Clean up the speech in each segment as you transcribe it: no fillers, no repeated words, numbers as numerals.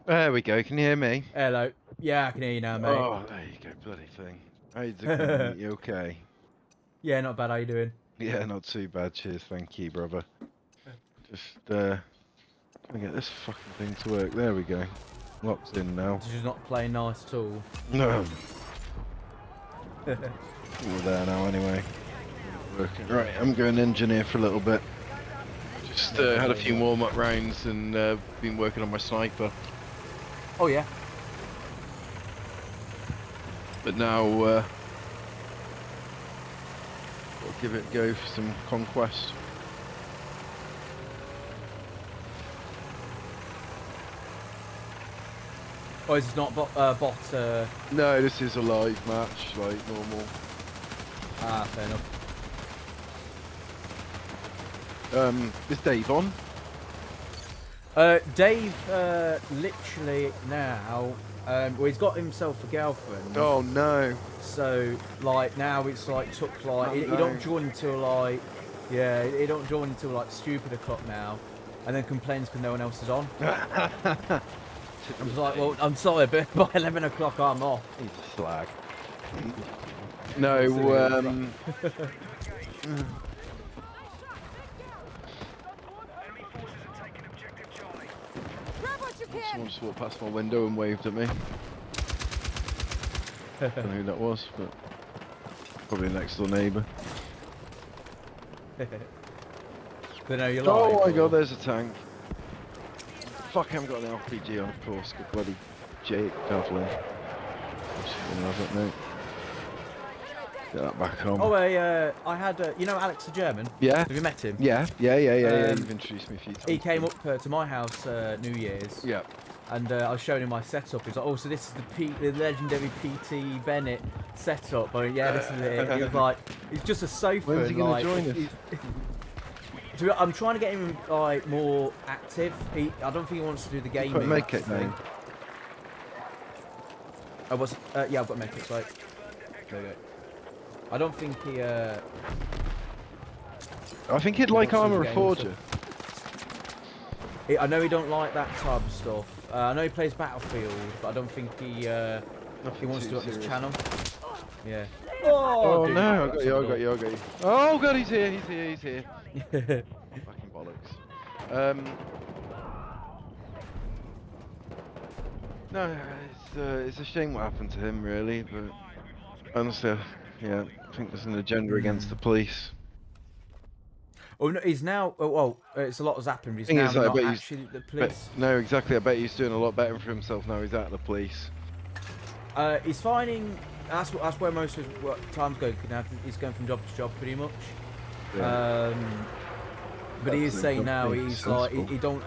There we go. Can you hear me? Hello. Yeah, I can hear you now, mate. Oh, there you go. Bloody thing. How's it going? You okay? Yeah, not bad. How you doing? Yeah, not too bad. Cheers. Thank you, brother. Just trying to get this fucking thing to work. There we go. Locked in now. Just not playing nice at all. No. We're there now anyway. Working. Right, I'm going engineer for a little bit. Just had a few warm-up rounds and been working on my sniper. Oh yeah. But now I'll give it a go for some conquest. Oh, is this not bot? No, this is a live match, like normal. Ah, fair enough. Is Dave on? Dave, literally now, well, he's got himself a girlfriend. Oh no. So, like, now it's like, he don't join until like, yeah, he don't join until like stupid o'clock now. And then complains because no one else is on. I'm just like, well, I'm sorry, but by 11 o'clock I'm off. He's a slag. No, someone just walked past my window and waved at me. I don't know who that was, but probably next door neighbour. But no, you're Oh lying, my god, there's a tank. Fuck, I haven't got an RPG on, of course. Good bloody Jake, definitely. Get that back on. Oh, I had, you know Alex the German? Yeah? Have you met him? Yeah. You've introduced me a few times. He came up to my house New Year's. Yeah. And I was showing him my setup. He's like, oh, so this is the legendary PT Bennett setup. I went, yeah, this is it. He was like, it's just a sofa. When's he going to join us? I'm trying to get him like more active. I don't think he wants to do the gaming. Put a medkit thing. name. I was, yeah, I've got medkits, right? There we go. I don't think he. I think he'd like Armour Reforger. I know he don't like that type of stuff. I know he plays Battlefield, but I don't think he wants to do it on his channel. Yeah. Oh dude, no! I got you. Oh god, he's here. Fucking bollocks. No, it's a shame what happened to him, really. But honestly, yeah, I think there's an agenda against the police. Oh no, he's now. Well, it's a lot has happened. He's now not actually the police. No, exactly. I bet he's doing a lot better for himself now. He's out of the police. He's finding. That's where most of his time's going. He's going from job to job pretty much. Yeah. But he is saying now he's like he don't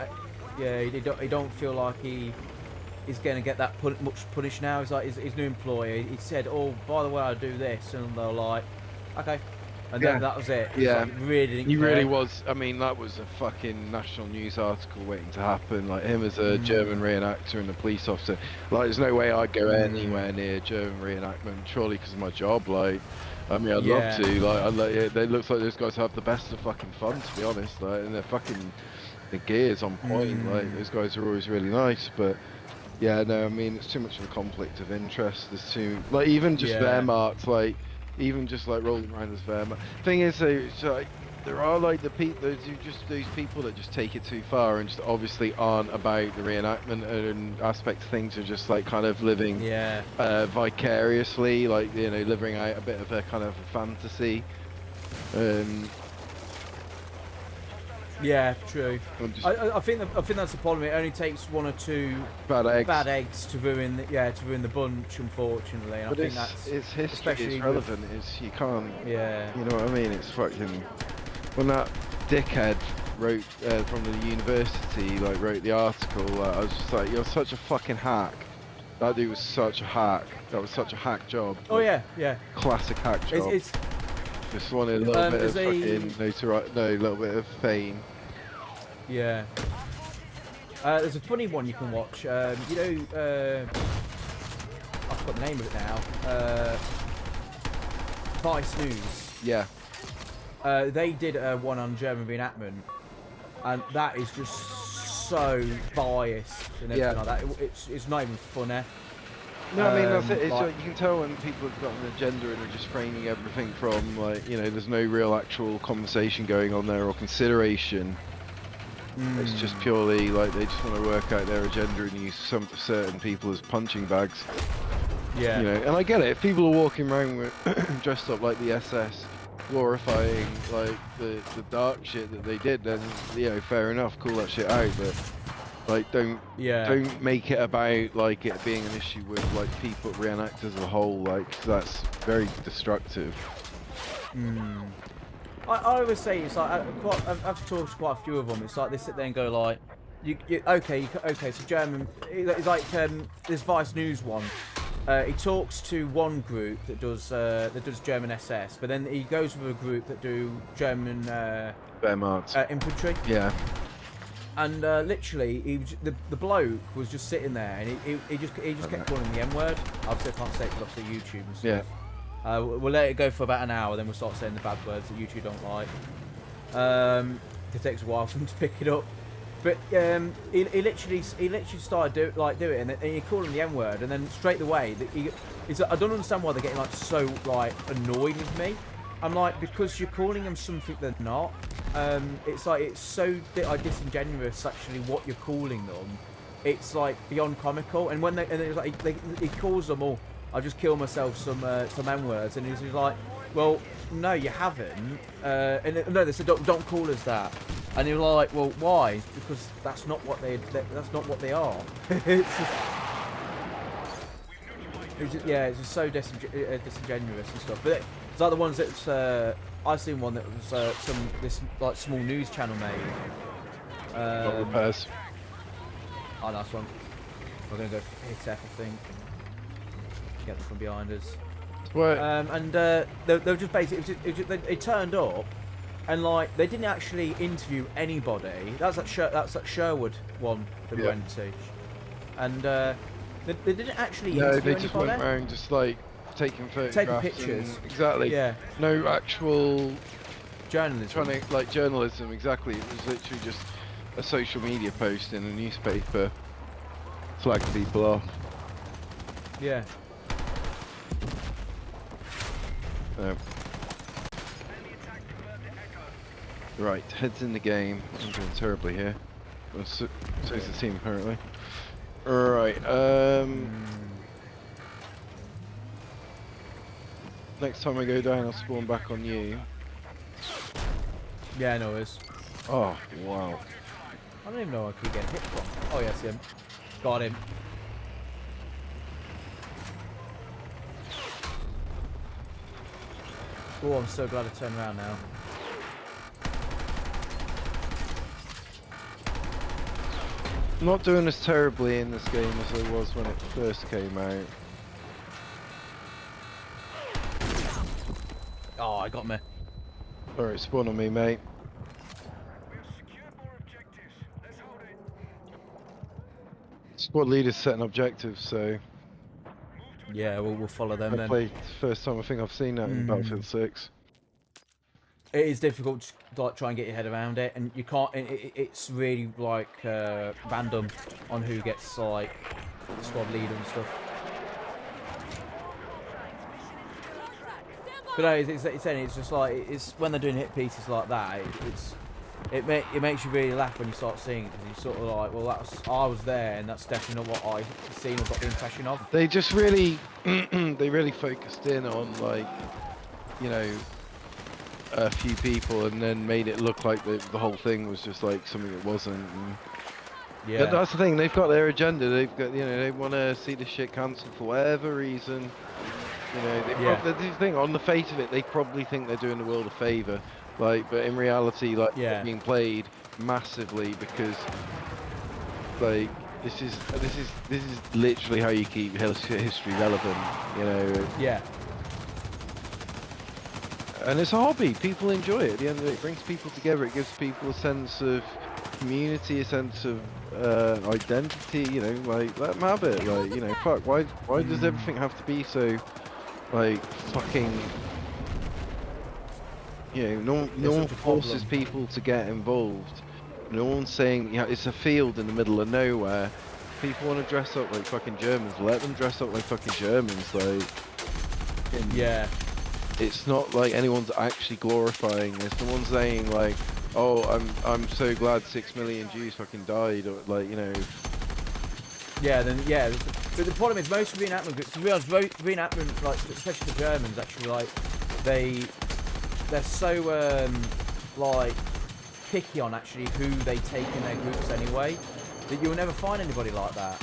feel like he's going to get that much punished now. He's like his new employer. He said, "Oh, by the way, I do this," and they're like, "Okay." And then that was it. Yeah, like, really he really was. I mean, that was a fucking national news article waiting to happen. Like him as a German reenactor and a police officer. Like, there's no way I'd go anywhere near German reenactment, surely because of my job. Like, I mean, I'd love to. Like, they look like those guys have the best of fucking fun, to be honest. Like, and they're fucking the gear's on point. Like, those guys are always really nice, but. Yeah, no, I mean, it's too much of a conflict of interest. There's too, like, even just Wehrmacht, like, even just like rolling around as Wehrmacht. Thing is, it's like, there are like those people that just take it too far and just obviously aren't about the reenactment and aspect of things, are just like kind of living vicariously, like, you know, living out a bit of a kind of a fantasy. Yeah, true. I think that's the problem. It only takes one or two bad eggs to ruin the bunch, unfortunately. And but I think it's history. It's relevant. You can't. Yeah. You know what I mean? It's fucking. When that dickhead wrote from the university, like wrote the article, I was just like, "You're such a fucking hack." That dude was such a hack. That was such a hack job. Oh yeah. Classic hack job. Just wanted a little bit of fucking notoriety, a little bit of fame. Yeah. There's a funny one you can watch. You know, I've got the name of it now. Vice News. Yeah. They did one on German reenactment, and that is just so biased and everything like that. It's not even funny. No, I mean that's it. It's like, you can tell when people have got an agenda and are just framing everything from like, you know, there's no real actual conversation going on there or consideration. It's just purely like they just want to work out their agenda and use certain people as punching bags. Yeah. You know, and I get it. If people are walking around with dressed up like the SS, glorifying like the dark shit that they did, then you know, fair enough, call that shit out. But like, don't make it about like it being an issue with like people, reenactors as a whole. Like that's very destructive. I always say it's like I've talked to quite a few of them. It's like they sit there and go like, okay, so German. It's like this Vice News one. He talks to one group that does German SS, but then he goes with a group that do German infantry. Yeah. And literally, the bloke was just sitting there, and he just kept calling him the N-word. Obviously, I can't say it because obviously YouTube and stuff. Yeah. We'll let it go for about an hour, then we'll start saying the bad words that YouTube don't like. It takes a while for him to pick it up. But he literally started doing it, and he called him the N-word, and then straight away he's like, I don't understand why they're getting like so like annoyed with me. I'm like, because you're calling them something they're not. It's like it's so disingenuous actually what you're calling them. It's like beyond comical. And when it was like he calls them all. I just killed myself some N-words, and he's like, well, no, you haven't. No, they said don't call us that. And he was like, well, why? Because that's not what they are. It's just so disingenuous and stuff. But it's like the ones that I've seen one that was this like small news channel made. Repairs. Oh, nice one. We're gonna go hit F, I think. Get them from behind us. What? And they were just basically they turned up. And like they didn't actually interview anybody. That's that Sherwood one that we went to, and they didn't actually interview anybody. No, they just went around just like taking photographs, taking pictures. Exactly. Yeah. No actual journalism. Journalism. Exactly. It was literally just a social media post in a newspaper, flagged people off. Yeah. Right, heads in the game. I'm doing terribly here. Well, so is the team apparently. Right, next time I go down, I'll spawn back on you. Yeah, I know it is. Oh, wow. I don't even know where I keep getting hit from. Oh, yes, him. Got him. Oh, I'm so glad I turned around now. I'm not doing as terribly in this game as I was when it first came out. Oh, I got me. Alright, spawn on me, mate. Squad leader's setting objectives, so... Yeah, we'll follow them then. Hopefully, it's the first time I think I've seen that in Battlefield 6. It is difficult to like try and get your head around it, and you can't. It's really like random on who gets like squad leader and stuff. But no, it's just like it's when they're doing hit pieces like that. It makes you really laugh when you start seeing it, because you're sort of like, well, I was there, and that's definitely not what I seen or got the impression of. They just really, they really focused in on like, you know, a few people, and then made it look like the whole thing was just like something it wasn't. And yeah, but that's the thing. They've got their agenda. They've got, you know, they want to see the shit cancelled for whatever reason. You know, the thing on the face of it, they probably think they're doing the world a favour. Like, but in reality, like, they're being played massively, because like this is literally how you keep history relevant. You know. Yeah. And it's a hobby. People enjoy it. At the end of it, it brings people together. It gives people a sense of community, a sense of identity. You know, like, let them have it. Like, you know, fuck. Why does everything have to be so, like, fucking? You know, no one forces people to get involved. No one's saying, you know, it's a field in the middle of nowhere. People want to dress up like fucking Germans. Let them dress up like fucking Germans. Like, yeah. It's not like anyone's actually glorifying this. No one's saying like, oh, I'm so glad 6 million Jews fucking died, or like, you know. Yeah, then yeah. But the problem is most reenactment groups. To be honest, reenactment, like especially the Germans, actually, like they're so like picky on actually who they take in their groups anyway, that you'll never find anybody like that.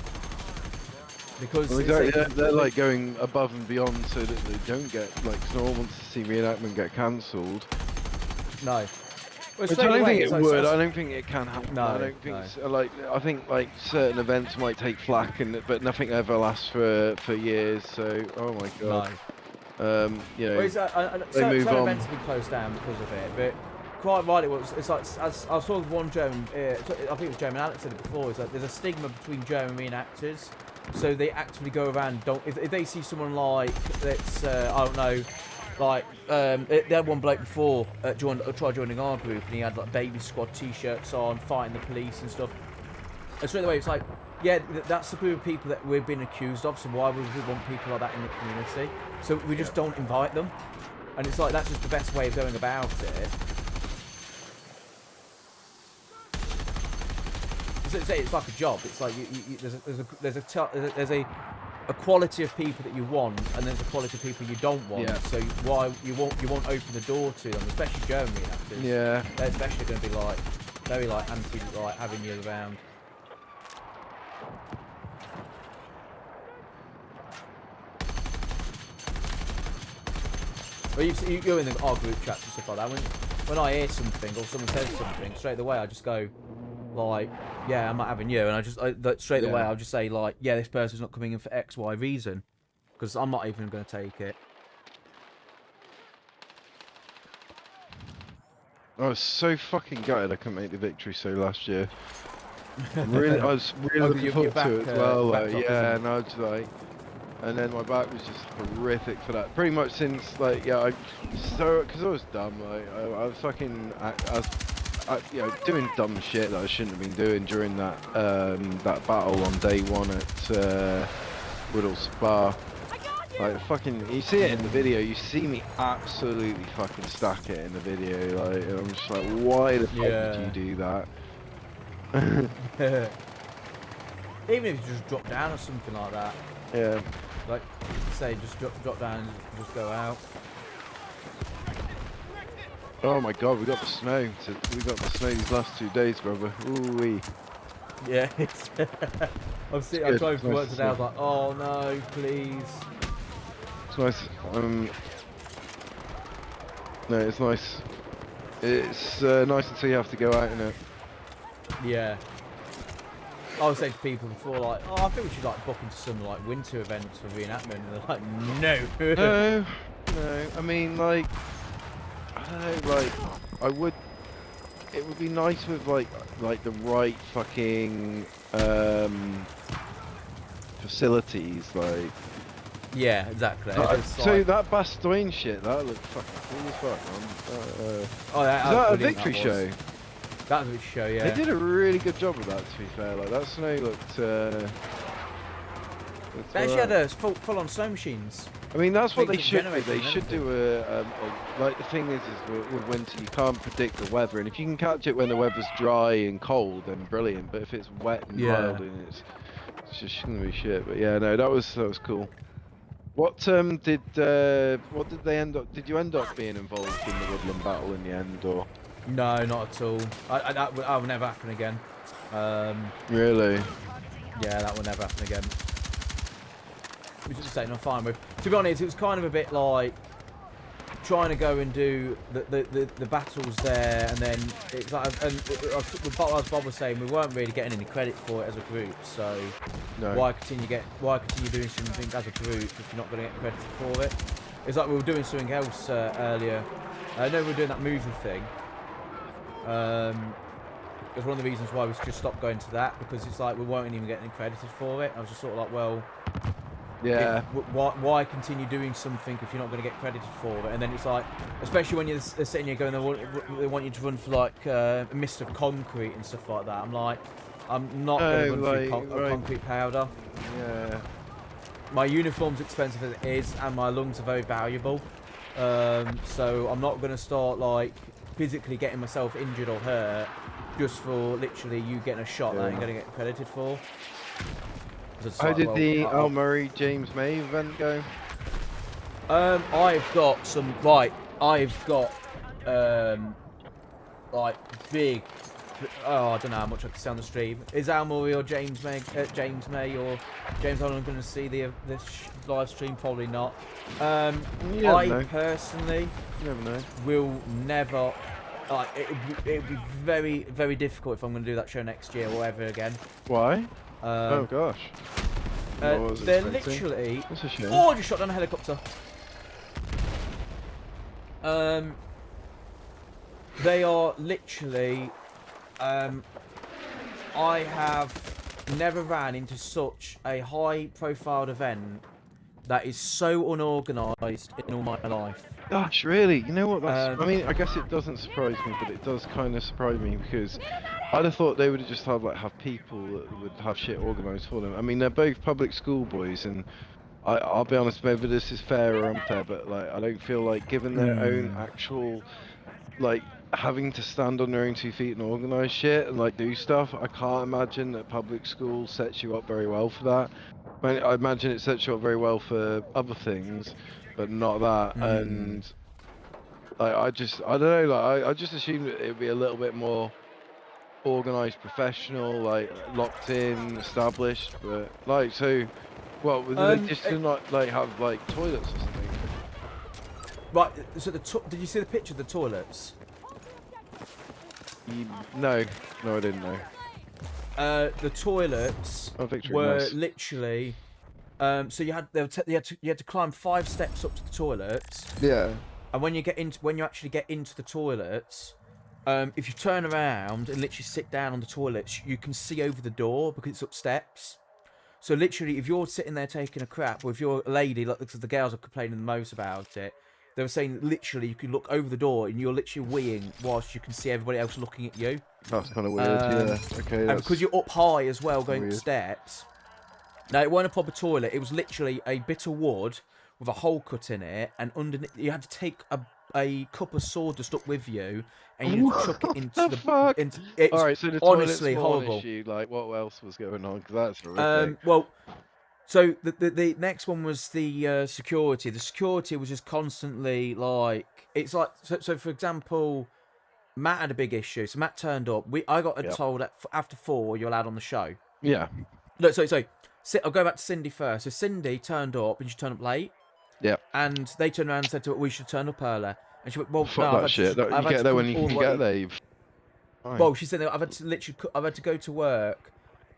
Because well, exactly, they're like going above and beyond so that they don't get like. 'Cause no one wants to see reenactment get cancelled. No. Well, I don't think it like, would. I don't think it can happen. No, I don't think. no. Like I think like certain events might take flack, but nothing ever lasts for years. So oh my god. No. You know, Well, they move on. events have been closed down because of it, but quite right it was. It's like as I was talking to one German. I think it was German. Alex said it before. It's like there's a stigma between German reenactors, so they actively go around. If they see someone like that's I don't know. Like, they had one bloke before tried joining our group, and he had like baby squad t-shirts on, fighting the police and stuff. And straight away, it's like, yeah, that's the group of people that we've been accused of. So why would we want people like that in the community? So we just don't invite them. And it's like that's just the best way of going about it. It's like a job. It's like there's a quality of people that you want, and there's a quality of people you don't want. Yeah. So why you won't open the door to them, especially German reenactors. Yeah. They're especially going to be like very like anti like having you around. Well, you go in our group chats and stuff like that. When I hear something or someone says something, straight away I just go like, yeah, I'm not having you, and straight away I'll just say like, yeah, this person's not coming in for X, Y reason, because I'm not even going to take it. I was so fucking gutted I couldn't make the victory so last year. I was really looking forward to it as well. Yeah, and I was like, and then my back was just horrific for that. Pretty much since like, yeah, because I was dumb. Like I was fucking, you know, doing dumb shit that I shouldn't have been doing during that that battle on day one at Woodall Spa. Like fucking, you see it in the video. You see me absolutely fucking stack it in the video. Like I'm just like, why the fuck did you do that? Even if you just drop down or something like that. Yeah. Like, say, just drop down and just go out. Oh my god, we got the snow. We got the snow these last 2 days, brother. Ooh-wee. Yeah, I'm driving to work today. I was like, oh no, please. It's nice. No, it's nice. It's nice until you have to go out in it. Yeah. I was saying to people before, like, oh, I think we should like book into some like winter events for reenactment, and they're like, no. No. I mean, like, I don't know, like, I would. It would be nice with like the right fucking facilities, like. Yeah, exactly. So that Bastogne shit, that looked fucking cool as fuck, man. Oh, is that a victory show? That was a victory show, yeah. They did a really good job of that, to be fair. Like that snow looked. They actually had a full-on snow machines. I mean, that's what they should do. They should do like the thing is with winter you can't predict the weather, and if you can catch it when the weather's dry and cold, then brilliant. But if it's wet and mild, and it's just gonna be shit. But yeah, no, that was cool. What did they end up? Did you end up being involved in the woodland battle in the end, or? No, not at all. That will never happen again. Really? Yeah, that will never happen again. Which is saying I'm fine with. To be honest, it was kind of a bit like trying to go and do the battles there, and then it's like, as Bob was saying, we weren't really getting any credit for it as a group. So why continue doing something as a group if you're not going to get credited for it? It's like we were doing something else earlier. I know we were doing that movie thing. It was one of the reasons why we just stopped going to that, because it's like we weren't even getting credited for it. I was just sort of like, well, Yeah. Why continue doing something if you're not going to get credited for it? And then it's like, especially when you're sitting here going, they want you to run for like a mist of concrete and stuff like that. I'm like, I'm not going to run through concrete powder. Yeah. My uniform's expensive as it is, and my lungs are very valuable. So I'm not going to start like physically getting myself injured or hurt just for literally you getting a shot that I ain't going to get credited for. How did the Al Murray James May event go? I've got some I've got like big. Oh, I don't know how much I can say on the stream. Is Al Murray or James May or James Holland going to see this live stream? Probably not. I personally will never. It would be very, very difficult if I'm going to do that show next year or ever again. Why? Oh gosh. They're literally. That's a shame. Oh, I just shot down a helicopter. They are literally. I have never ran into such a high-profile event that is so unorganised in all my life. Gosh, really? You know what? That's, I mean, I guess it doesn't surprise me, but it does kind of surprise me because I'd have thought they would have just have people that would have shit organised for them. I mean, they're both public school boys, and I'll be honest, maybe this is fair or unfair, but like I don't feel like given their own actual like having to stand on their own 2 feet and organise shit and like do stuff. I can't imagine that public school sets you up very well for that. I imagine it sets you up very well for other things, but not that. And I don't know, like I just assumed that it'd be a little bit more organised, professional, like locked in, established. But like, so what? Was they just to not like have like toilets or something? Right. So did you see the picture of the toilets? No, I didn't know. The toilets were literally. So you had to climb 5 steps up to the toilets. Yeah. And when you actually get into the toilets, if you turn around and literally sit down on the toilets, you can see over the door because it's up steps. So literally, if you're sitting there taking a crap, or if you're a lady, like the girls are complaining the most about it, they were saying literally you can look over the door and you're literally weeing whilst you can see everybody else looking at you. That's kind of weird, yeah. Okay. And because you're up high as well, going up steps. Now, it wasn't a proper toilet. It was literally a bit of wood with a hole cut in it, and underneath you had to take a cup of sawdust up with you, and you had to chuck it into the. Fuck? It's Alright, so the honestly toilet's horrible. Issue, like, what else was going on? Because that's horrific. Well, so the next one was the security. The security was just constantly like it's like so. For example, Matt had a big issue. So Matt turned up. I got told that after 4 you're allowed on the show. Yeah. Look, so I'll go back to Cindy first. So Cindy turned up and she turned up late. Yeah. And they turned around and said to her, we should turn up earlier. And she went, well, fuck no, that shit. You get there when you can get there. Well, she said, I've had to go to work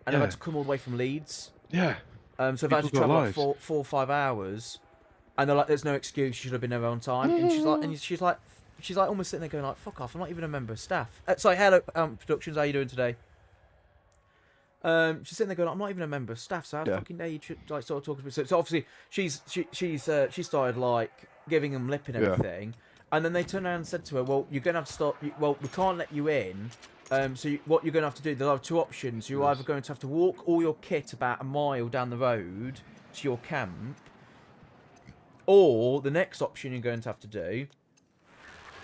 and I've had to come all the way from Leeds. Yeah. So I've had to travel like 4 or 5 hours. And they're like, there's no excuse, you should have been there on time. And she's like almost sitting there going like, fuck off, I'm not even a member of staff. Sorry, hello, Productions, how you doing today? She's sitting there going, I'm not even a member of staff, so how fucking dare you like sort of talking to me? So obviously she started like giving them lip and everything, and then they turned around and said to her, well, you're gonna have to stop. Well, we can't let you in. So what you're gonna have to do? There are 2 options. You're either going to have to walk all your kit about a mile down the road to your camp, or the next option you're going to have to do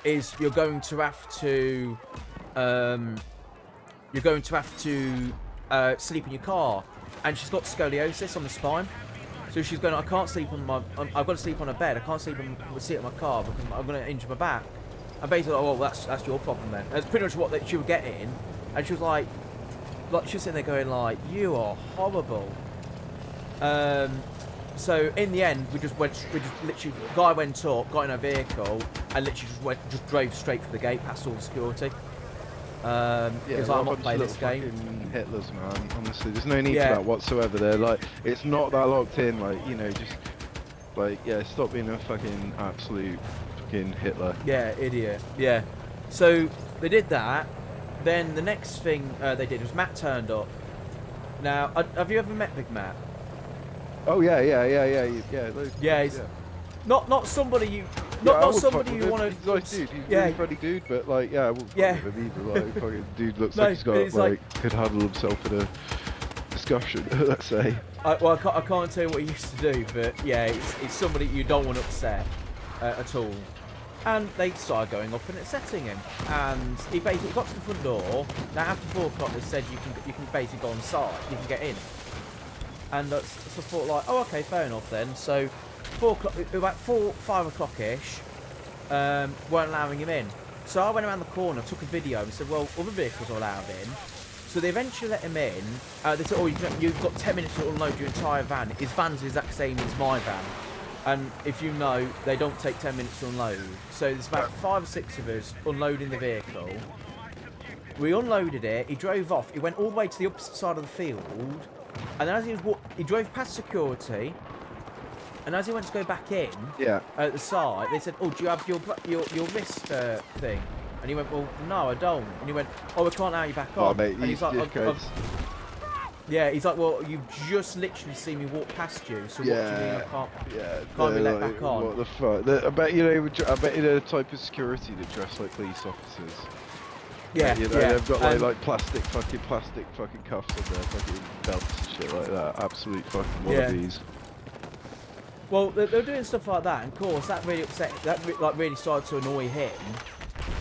is you're going to have to sleep in your car. And she's got scoliosis on the spine, so she's going, I can't sleep on I've got to sleep on a bed, I can't sleep on the seat of my car because I'm going to injure my back. And basically, well, that's your problem then. That's pretty much what she was getting. And she was like she was sitting there going like, you are horrible. So in the end, we just literally, the guy went up, got in a vehicle, and literally just drove straight for the gate past all the security. Because I'm not playing this game. Hitlers, man. Honestly, there's no need for that whatsoever. They're like, it's not that locked in. Like, you know, just like, stop being a fucking absolute fucking Hitler. Yeah, idiot. Yeah. So they did that. Then the next thing they did was Matt turned up. Now, have you ever met Big Matt? Oh yeah, loads of Yeah, times, he's not somebody you Yeah, I not would somebody fuck you with want him. to. He's a nice dude. He's a Yeah, really funny dude, but like, yeah, I wouldn't fuck yeah. with him either. Like, fucking dude looks No, like he's got it's like could handle himself in a discussion. Let's say. well, I can't tell you what he used to do, but yeah, it's somebody you don't want to upset at all. And they started going up and upsetting him, and he basically got to the front door. Now after 4 o'clock, they said you can basically go inside, you can get in. And so I thought like, oh okay, fair enough then. So 4 o'clock, about 5 o'clock ish, weren't allowing him in. So I went around the corner, took a video, and said, well, other vehicles are allowed in. So they eventually let him in. They said, oh, you've got 10 minutes to unload your entire van. His van's the exact same as my van. And if you know, they don't take 10 minutes to unload. So there's about 5 or 6 of us unloading the vehicle. We unloaded it, he drove off, he went all the way to the opposite side of the field. And then as he drove past security. And as he went to go back in, at the side, they said, oh, do you have your wrist thing? And he went, well, no, I don't. And he went, oh, I can't allow you back on. Oh, mate, and he's like, yeah, he's like, well, you've just literally seen me walk past you, so what do you mean I can't be let back on? What the fuck? I bet you know the type of security that dress like police officers. Yeah, you know, they've got like plastic fucking cuffs on their fucking belts and shit like that. Absolute fucking wannabes. Well, they're doing stuff like that, and of course that really upset. That really started to annoy him.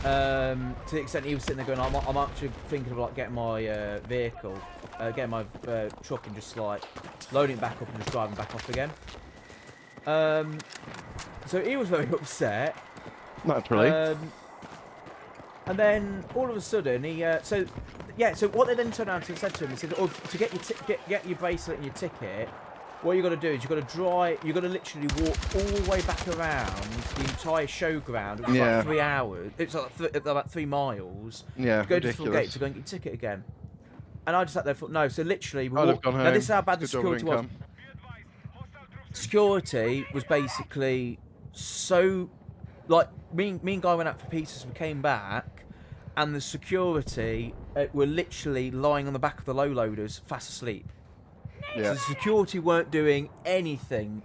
To the extent he was sitting there going, I'm actually thinking of like getting my vehicle, getting my truck and just like loading it back up and just driving back off again. So he was very upset. Naturally. And then all of a sudden he so what they then turned around and said to him, he said, oh, to get your bracelet and your ticket, what you got to do is you got to literally walk all the way back around the entire showground. It was like 3 hours. It's like about 3 miles. Yeah, go to the full gate to go and get your ticket again. And I just sat there for no. So literally, we walked. Now this is how bad the security was. Security was basically so, like me and Guy went out for pizzas. We came back, and the security were literally lying on the back of the low loaders, fast asleep. Yeah. So the security weren't doing anything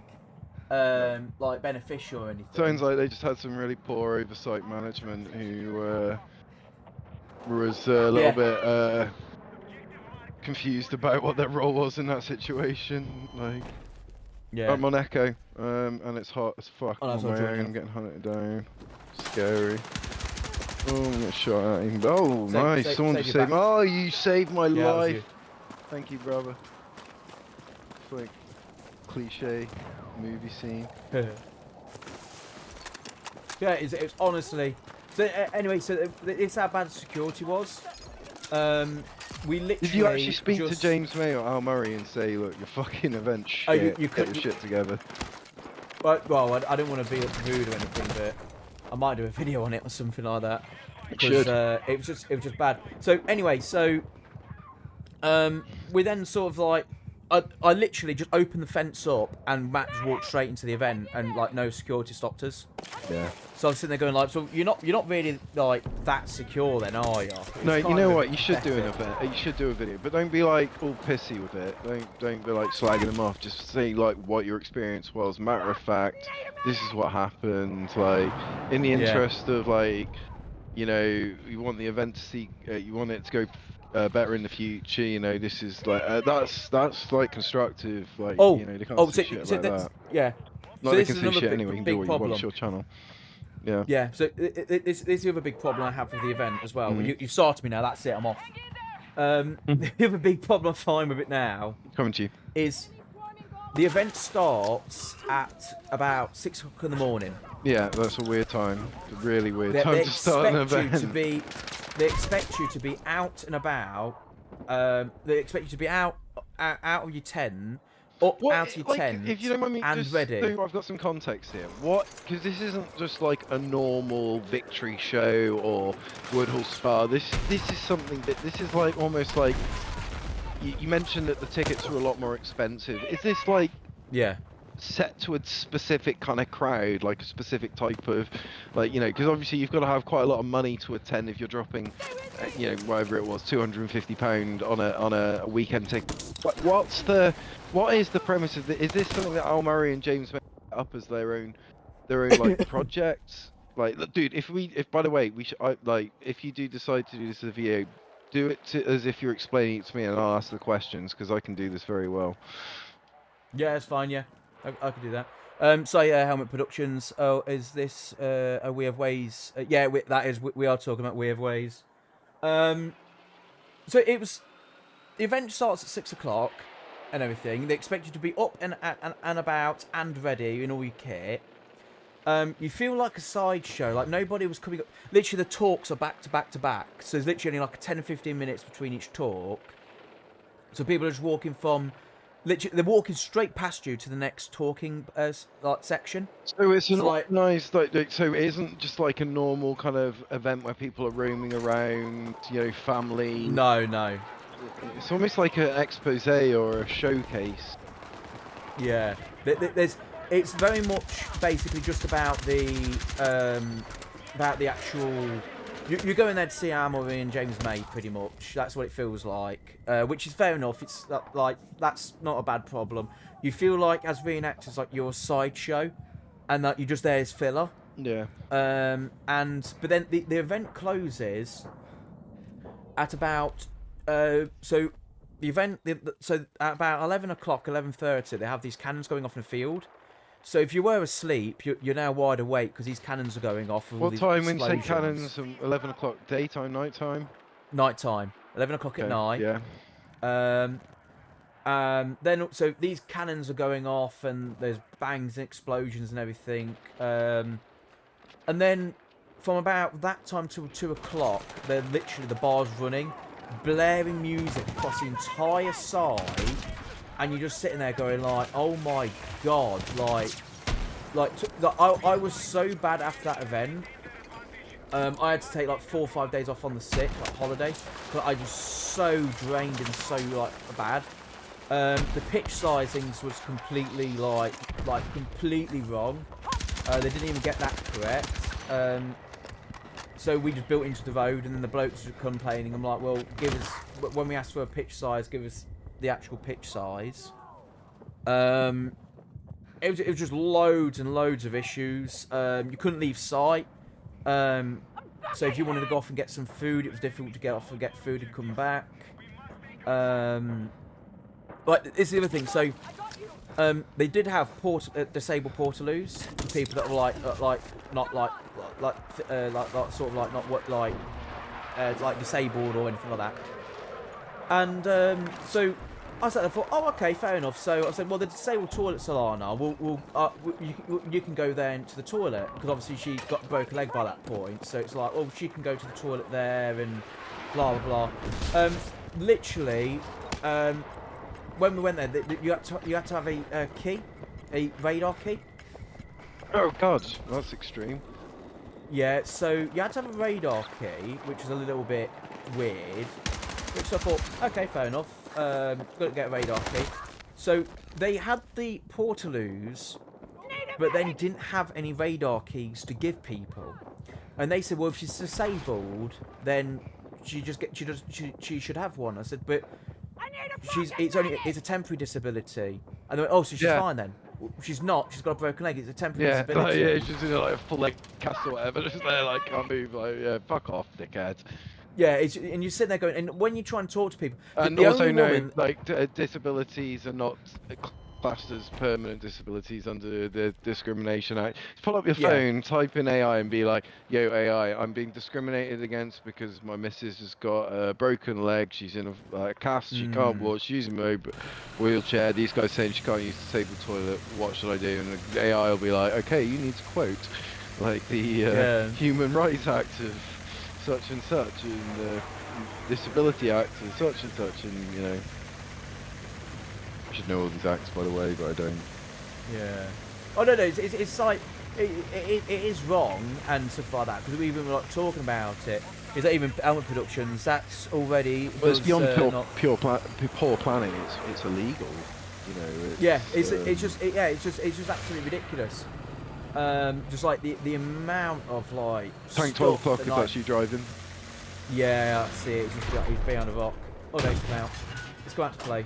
like beneficial or anything. Sounds like they just had some really poor oversight management who was a little bit confused about what their role was in that situation. Like, I'm on Echo, and it's hot as fuck. I'm getting hunted down. Scary. Oh, I'm getting shot at. Oh, nice. Someone just saved. Oh, you saved my life. Thank you, brother. It's like cliche movie scene. Yeah, it's honestly. So anyway, so it's how bad security was. We literally. Did you actually speak to James May or Al Murray and say, look, your fucking event shit, get your shit together? Well, I don't want to be rude or anything, but I might do a video on it or something like that. Because it was just bad. So anyway, we then sort of like. I literally just opened the fence up and Matt just walked straight into the event and like no security stopped us. Yeah. So I was sitting there going like, so you're not really like that secure then, are you? No, you know what? You should do an event. You should do a video, but don't be like all pissy with it. Don't be like slagging them off. Just say like what your experience was. Matter of fact, this is what happened. Like in the interest of like, you know, you want the event to see, you want it to go. Better in the future, you know. This is like that's like constructive, like you know they can't say shit like that. Yeah, not so they can say shit anyway. You can do what you want. It's your channel. Yeah. Yeah. So this is the other big problem I have with the event as well. You've started me now. That's it. I'm off. The other big problem I find with it now. Coming to you. Is the event starts at about 6 o'clock in the morning. Yeah, that's a weird time. A really weird time to start an event. They expect you to be out and about. They expect you to be out of your tent, out of your tent, if you don't mind me and just ready. I've got some context here. Because this isn't just like a normal victory show or Woodhall Spa. This is something that this is like almost like you mentioned that the tickets are a lot more expensive. Is this like set to a specific kind of crowd, like a specific type of, like, you know, because obviously you've got to have quite a lot of money to attend if you're dropping, you know, whatever it was, £250 on a weekend ticket. What is the premise of is this something that Al Murray and James made up as their own like projects? Like, look, dude, if by the way, like, if you do decide to do this as a video, do it as if you're explaining it to me, and I'll ask the questions because I can do this very well. Yeah, it's fine. Yeah, I could do that. So yeah, Helmet Productions. Oh, is this a We Have Ways? Yeah, that is. We are talking about We Have Ways. So it was. The event starts at 6 o'clock and everything. They expect you to be up and about and ready in all your kit. You feel like a sideshow. Like nobody was coming up. Literally, the talks are back to back to back. So there's literally only like 10 or 15 minutes between each talk. So people are just walking from. Literally, they're walking straight past you to the next talking like section. So it's an organised, like, so it isn't just like a normal kind of event where people are roaming around, you know, family. No. It's almost like an expose or a showcase. Yeah, it's very much basically just about the actual. You're going there to see Al Murray and James May, pretty much. That's what it feels like, which is fair enough. It's like that's not a bad problem. You feel like as reenactors, like you're a sideshow, and that you're just there as filler. Yeah. But then the event closes at about so the event so at about 11 o'clock, 11:30, they have these cannons going off in the field. So if you were asleep, you're now wide awake because these cannons are going off. What time when you say cannons? 11 o'clock, daytime, nighttime? Nighttime. 11 o'clock at night. Yeah. Then so these cannons are going off and there's bangs and explosions and everything. And then from about that time till 2 o'clock, they're literally the bar's running, blaring music across the entire side. And you're just sitting there going like, oh my god, I was so bad after that event. I had to take like 4 or 5 days off on the sick, like holiday, because I was so drained and so like bad. The pitch sizings was completely like completely wrong. They didn't even get that correct. So we just built into the road, and then the blokes were complaining. I'm like, well, give us when we asked for a pitch size, give us the actual pitch size. It was just loads and loads of issues. You couldn't leave site. So if you wanted to go off and get some food, it was difficult to get off and get food and come back. But it's the other thing. So they did have disabled portaloos for people that were like disabled or anything like that. And so I said, I thought, oh, okay, fair enough. So I said, well, the disabled toilet Solana, you can go there into the toilet, because obviously she got a broken leg by that point. So it's like, oh, she can go to the toilet there and blah blah blah. Literally, when we went there, you had to have a key, a radar key. Oh god, that's extreme. Yeah, so you had to have a radar key, which is a little bit weird. Which I thought, okay, fair enough. Got to get a radar key. So they had the portaloos, but then didn't have any radar keys to give people. And they said, well, if she's disabled, then she should have one. I said, but it's a temporary disability. And they went, oh, so she's fine then. She's not. She's got a broken leg. It's a temporary disability. Yeah, she's in like a full leg cast or whatever. Just there, like, can't move. Like, yeah, fuck off, dickhead. Yeah, and you're sitting there going, and when you try and talk to people, and also know, like, disabilities are not classed as permanent disabilities under the Discrimination Act. Just pull up your phone, type in AI, and be like, "Yo, AI, I'm being discriminated against because my missus has got a broken leg. She's in a cast. She can't walk. She's in a wheelchair. These guys saying she can't use the disabled toilet. What should I do?" And the AI will be like, "Okay, you need to quote like the Human Rights Act of such and such, and the Disability Act of such and such, and you know." I should know all these acts, by the way, but I don't. Yeah. Oh no, it's like it is wrong and stuff like that, because we even were like talking about it. Is that even Helmet Productions? That's already. Well, it's beyond poor planning. It's illegal. You know. Yeah, it's just absolutely ridiculous. Just like the amount of like Tank stuff 12 o'clock and, if like, that's you driving. yeah, I see it. It's just he's behind a rock. Oh no, he's come out. Let's go out to play.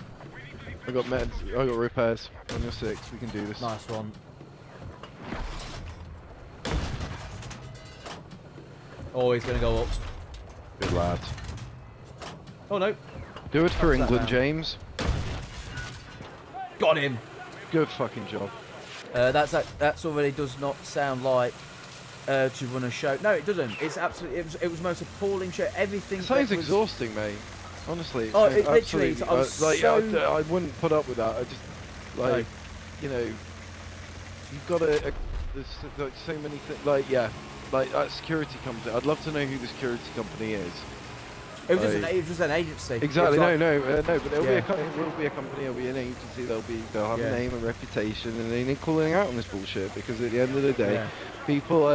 I got meds. I got repairs. On your 6, we can do this. Nice one. Oh, he's gonna go up. Good lad. Oh no. Do it for England, down. James. Got him. Good fucking job. That's already does not sound like to run a show. No, it doesn't. It's absolutely. It was the most appalling show. Everything. It sounds exhausting, mate. Honestly. Oh, it literally. I was I wouldn't put up with that. I just like, you know, you've got to. There's like so many things. Like like that security company. I'd love to know who the security company is. It was just an agency. Exactly. Like, no, but there'll be a company. It will be a company. It'll be an agency. They'll have a name and reputation, and they need calling out on this bullshit because at the end of the day, people,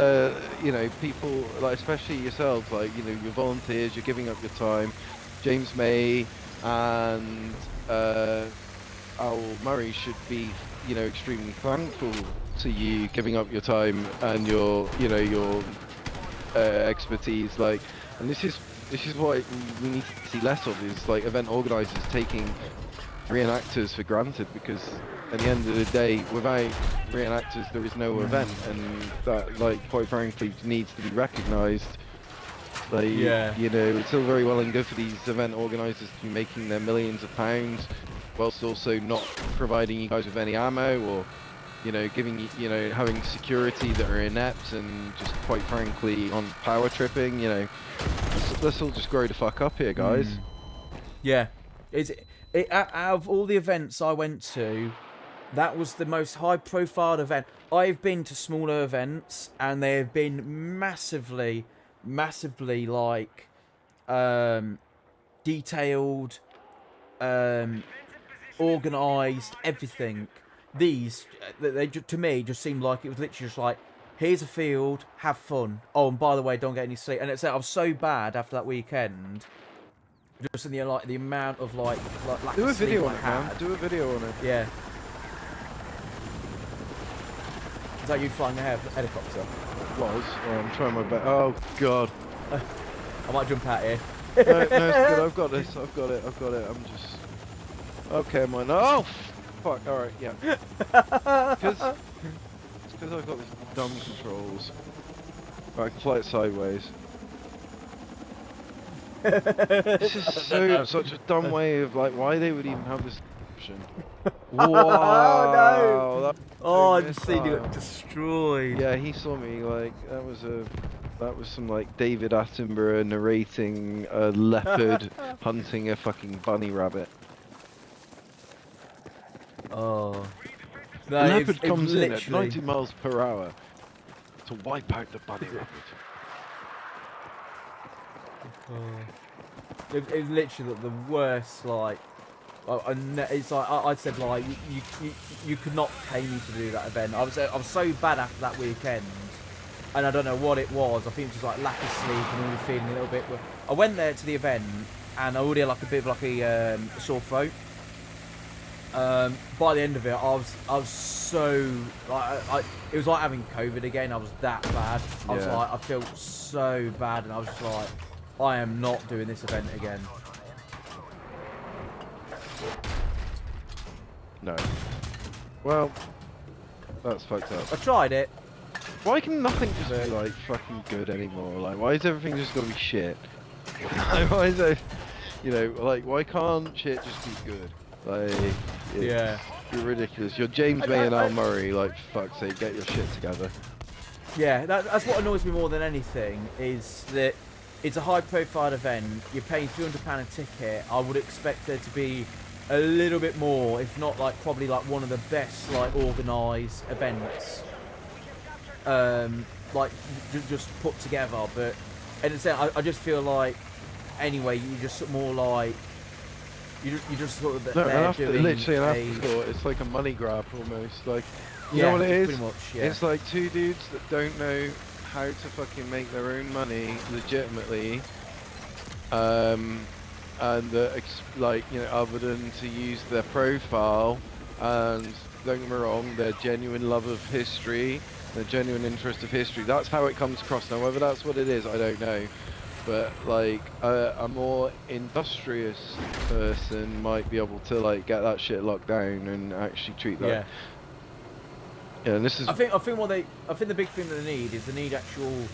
you know, people like especially yourselves, like you know, you're volunteers. You're giving up your time. James May and Al Murray should be, you know, extremely thankful to you giving up your time and your, you know, your expertise. Like, and this is what we need to see less of, is like event organisers taking reenactors for granted, because at the end of the day, without reenactors there is no event, and that, like, quite frankly, needs to be recognised. Like, you know, it's all very well and good for these event organisers to be making their millions of pounds whilst also not providing you guys with any ammo, or, you know, giving you, you know, having security that are inept and just, quite frankly, on power tripping. You know, let's all just grow the fuck up here, guys. Yeah, out of all the events I went to, that was the most high-profile event. I've been to smaller events, and they have been massively like detailed, organised, everything. These, they to me just seemed like it was literally just like, here's a field, have fun. Oh, and by the way, don't get any sleep. And I was so bad after that weekend, just in the like the amount of like lack Do a of sleep video I on it, had. man. Do a video on it. Yeah. Is that you flying a helicopter? Was. Oh, I'm trying my best. Oh god. I might jump out here. No, it's good. I've got this. I've got it. I'm just. Okay, mine. Oh, fuck. All right, yeah. Because I've got these dumb controls. Right, I can fly it sideways. This is such a dumb way of, like, why they would even have this option. Wow. No. Oh, I just seen you get destroyed. Yeah, he saw me. Like, that was some, like, David Attenborough narrating a leopard hunting a fucking bunny rabbit. Oh. The leopard comes in at 90 miles per hour to wipe out the bunny rabbit. It's literally the worst, like, it's like I said, like, you could not pay me to do that event. I was so bad after that weekend, and I don't know what it was. I think it was just like lack of sleep and all feeling a little bit. I went there to the event, and I already had like a bit of like a sore throat. By the end of it, I was so, like, it was like having COVID again. I was that bad. I was like, I felt so bad, and I was just like, I am not doing this event again. No. Well, that's fucked up. I tried it. Why can nothing just be, like, fucking good anymore? Like, why is everything just gotta be shit? Why is it, you know, like, why can't shit just be good? Like, you're ridiculous. You're James May and Al Murray, like, for fuck's sake, get your shit together. Yeah, that's what annoys me more than anything, is that it's a high-profile event. You're paying £300 a ticket. I would expect there to be a little bit more, if not, like, probably like one of the best, like, organised events, like, just put together. But and it's, I just feel like, anyway, you just more like you just sort of doing literally an afterthought. It's like a money grab almost. Like, you know what it is? Pretty much, yeah. It's like two dudes that don't know how to fucking make their own money legitimately, and like, you know, other than to use their profile and don't get me wrong, their genuine love of history, their genuine interest of history. That's how it comes across. Now, whether that's what it is, I don't know. But like a more industrious person might be able to like get that shit locked down and actually treat that. Yeah. Yeah, and this is. I think the big thing that they need actual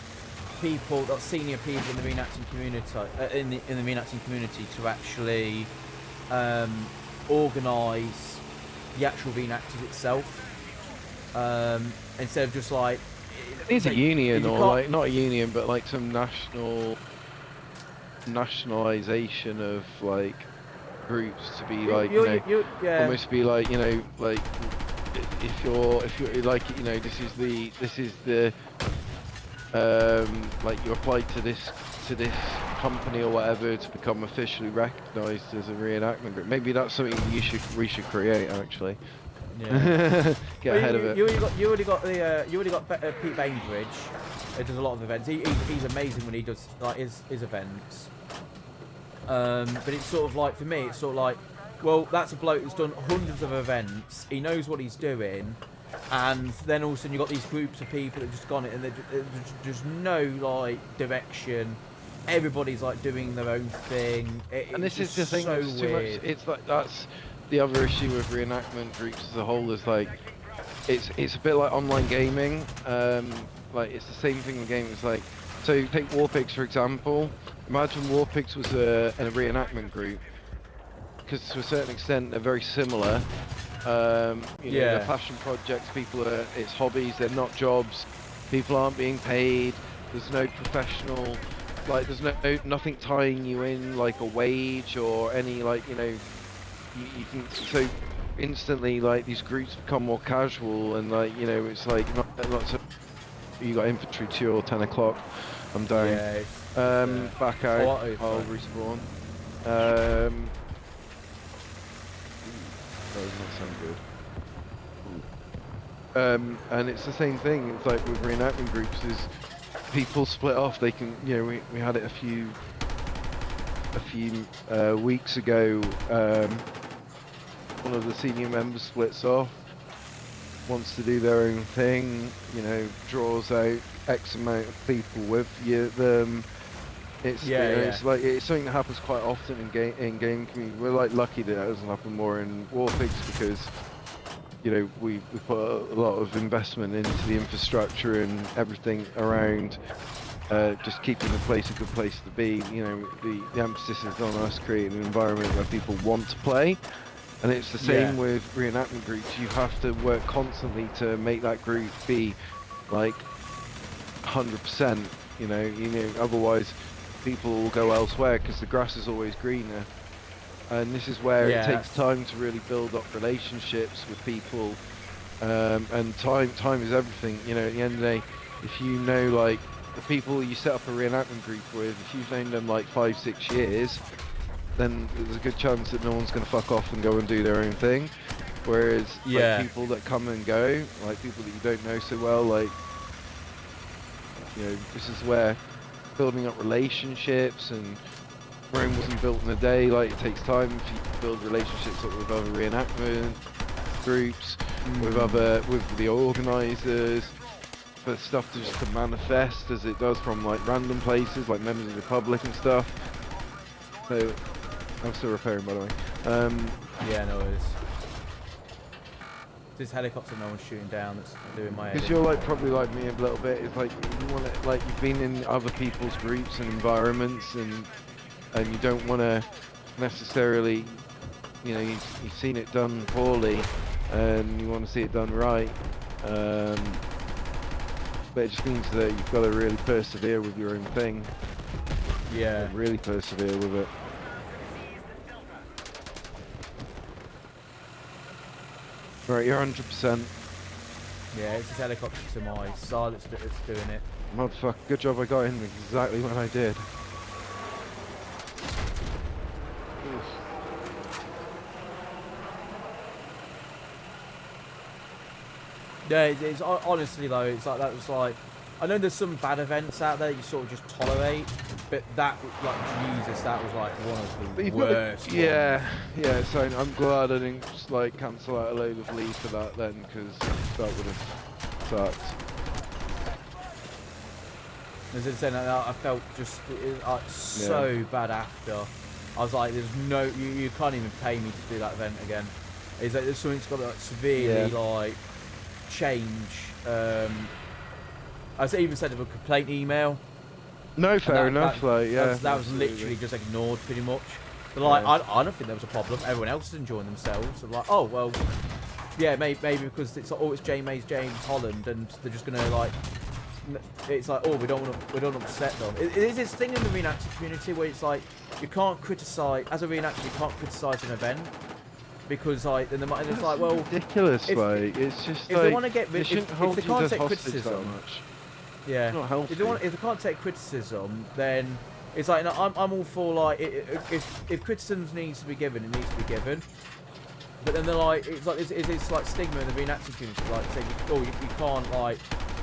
people, like senior people in the reenacting community, in the reenacting community to actually organise the actual reenactors itself, instead of just like. It needs a union, or like not a union, but like some nationalisation of like groups to be like almost be like like if you're like this is the like you apply to this company or whatever to become officially recognised as a reenactment group. Maybe that's something we should create actually. Yeah. Get ahead of it. You already got Pete Bainbridge. He does a lot of events. He's amazing when he does like his events. But it's sort of like, for me, it's sort of like, well, that's a bloke who's done hundreds of events. He knows what he's doing, and then all of a sudden you've got these groups of people that just gone it, and there's no like direction. Everybody's like doing their own thing. And this is the thing that's too much. It's like that's the other issue with reenactment groups as a whole. Is like it's a bit like online gaming. Like it's the same thing in games. Like, so take Warpigs for example. Imagine Warpigs was a reenactment group, because to a certain extent they're very similar. You know, they're passion projects. People are, it's hobbies. They're not jobs. People aren't being paid. There's no professional, like there's nothing tying you in like a wage or any like you can so instantly like these groups become more casual and like it's like not so you got infantry 2 or 10 o'clock. I'm down. Yeah, back out. I'll respawn. That does not sound good. And it's the same thing. It's like with reenactment groups, is people split off. They can, we had it a few weeks ago. One of the senior members splits off, wants to do their own thing. Draws out X amount of people with them. It's it's like it's something that happens quite often in game community. We're like lucky that it doesn't happen more in Warpigs because we put a lot of investment into the infrastructure and everything around just keeping the place a good place to be. The emphasis is on us creating an environment where people want to play, and it's the same with reenactment groups. You have to work constantly to make that group be like 100%. Otherwise people will go elsewhere because the grass is always greener. And this is where it takes time to really build up relationships with people, and time is everything. At the end of the day, if you know like the people you set up a reenactment group with, if you've known them like 5-6 years, then there's a good chance that no one's going to fuck off and go and do their own thing. Whereas like, people that come and go, like people that you don't know so well, like this is where building up relationships, and Rome wasn't built in a day. Like it takes time for you to build relationships with other reenactment groups, with the organisers, for stuff to just to manifest as it does from like random places, like members of the public and stuff. So I'm still repairing, by the way. Yeah, no, it is. This helicopter no one's shooting down that's doing my head. Because you're like probably like me a little bit. It's like you want to, like you've been in other people's groups and environments, and you don't want to necessarily, you've seen it done poorly, and you want to see it done right. But it just means that you've got to really persevere with your own thing. Yeah. Really persevere with it. Right, you're 100%. Yeah, it's this helicopter to my side that's doing it. Motherfucker, good job I got in exactly when I did. Yeah, it's honestly though, it's like that was like, I know there's some bad events out there that you sort of just tolerate, but that, like, Jesus, that was like one of the worst. Yeah. So I'm glad I didn't just, like cancel out a load of leave for that then, because that would have sucked. As I said, I felt just so bad after. I was like, "There's no, you can't even pay me to do that event again." It's like there's something's got to like, severely like change. I even said of a complaint email. No, fair enough. That was literally just ignored pretty much. But like, I don't think there was a problem. Everyone else is enjoying themselves. So like, oh well, yeah, maybe because it's like, oh, it's James Holland, and they're just gonna like. It's like, oh, we don't upset them. It is this thing in the reenactor community where it's like you can't criticize as a reenactor. You can't criticize an event because like then it's like, well, ridiculous. Like it's just if like, they want to get rid, if they can't take criticism, yeah, if they can't take criticism, then it's like, no, I'm all for like if criticism needs to be given, it needs to be given. But then they're like, it's like stigma in the reenacting community, like saying, oh, you can't like.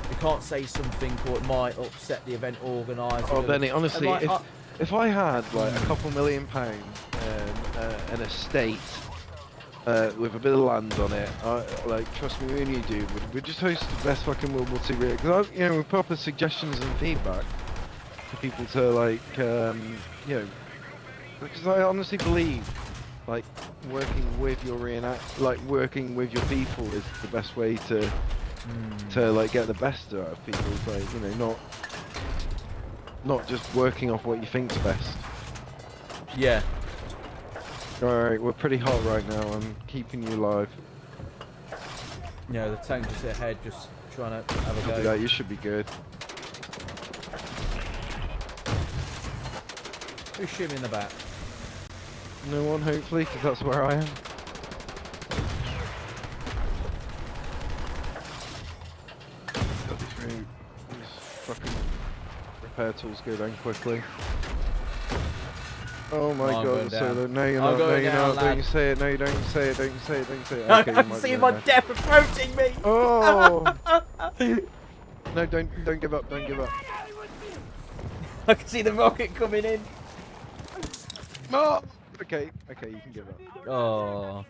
You can't say something or it might upset the event organiser. Oh, Benny, honestly, like, if I had like a couple £1 million and a estate with a bit of land on it, like trust me, when you do, we'd just host the best fucking World War II video. Because you know, with proper suggestions and feedback for people to like, you know, because I honestly believe like working with your working with your people is the best way to like get the best out of people. It's like, you know, not just working off what you think's best. Yeah. Alright, we're pretty hot right now. I'm keeping you alive. Yeah, the tank just ahead, just trying to have a go. That, you should be good. Who's shooting in the back? No one, hopefully, because that's where I am. Fucking repair tools go down quickly. Oh my god, so no you're not, no you're not, don't you say it, no you don't say it, don't you say it, don't you say it. Okay, I can see my death approaching me! Oh! No, don't give up, don't give up. I can see the rocket coming in. Oh! Okay, you can give up. Oh.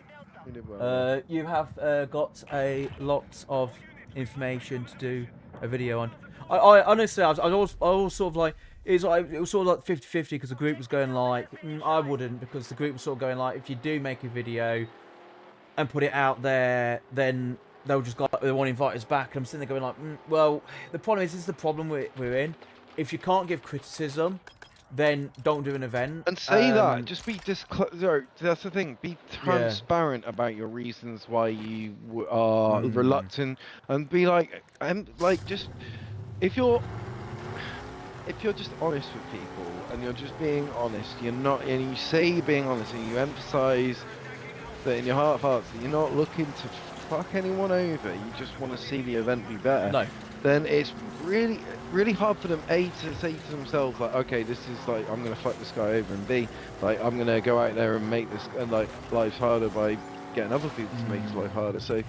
You did well. You have got a lot of information to do a video on. I honestly, I was sort of like, it was sort of like 50-50 because the group was going like, I wouldn't, because the group was sort of going like, if you do make a video and put it out there, then they'll just go, they won't invite us back. And I'm sitting there going like, well, the problem is, this is the problem we're in. If you can't give criticism, then don't do an event. And say that. Just be that's the thing. Be transparent about your reasons why you are reluctant, and be like, just if you're just honest with people and you're just being honest, you're not, and you say you're being honest, and you emphasise that in your heart of hearts that you're not looking to fuck anyone over. You just want to see the event be better. No. Then it's really hard for them, A, to say to themselves like, okay, this is like, I'm gonna fuck this guy over, and B, like, I'm gonna go out there and make this like life harder by getting other people to make his life harder. So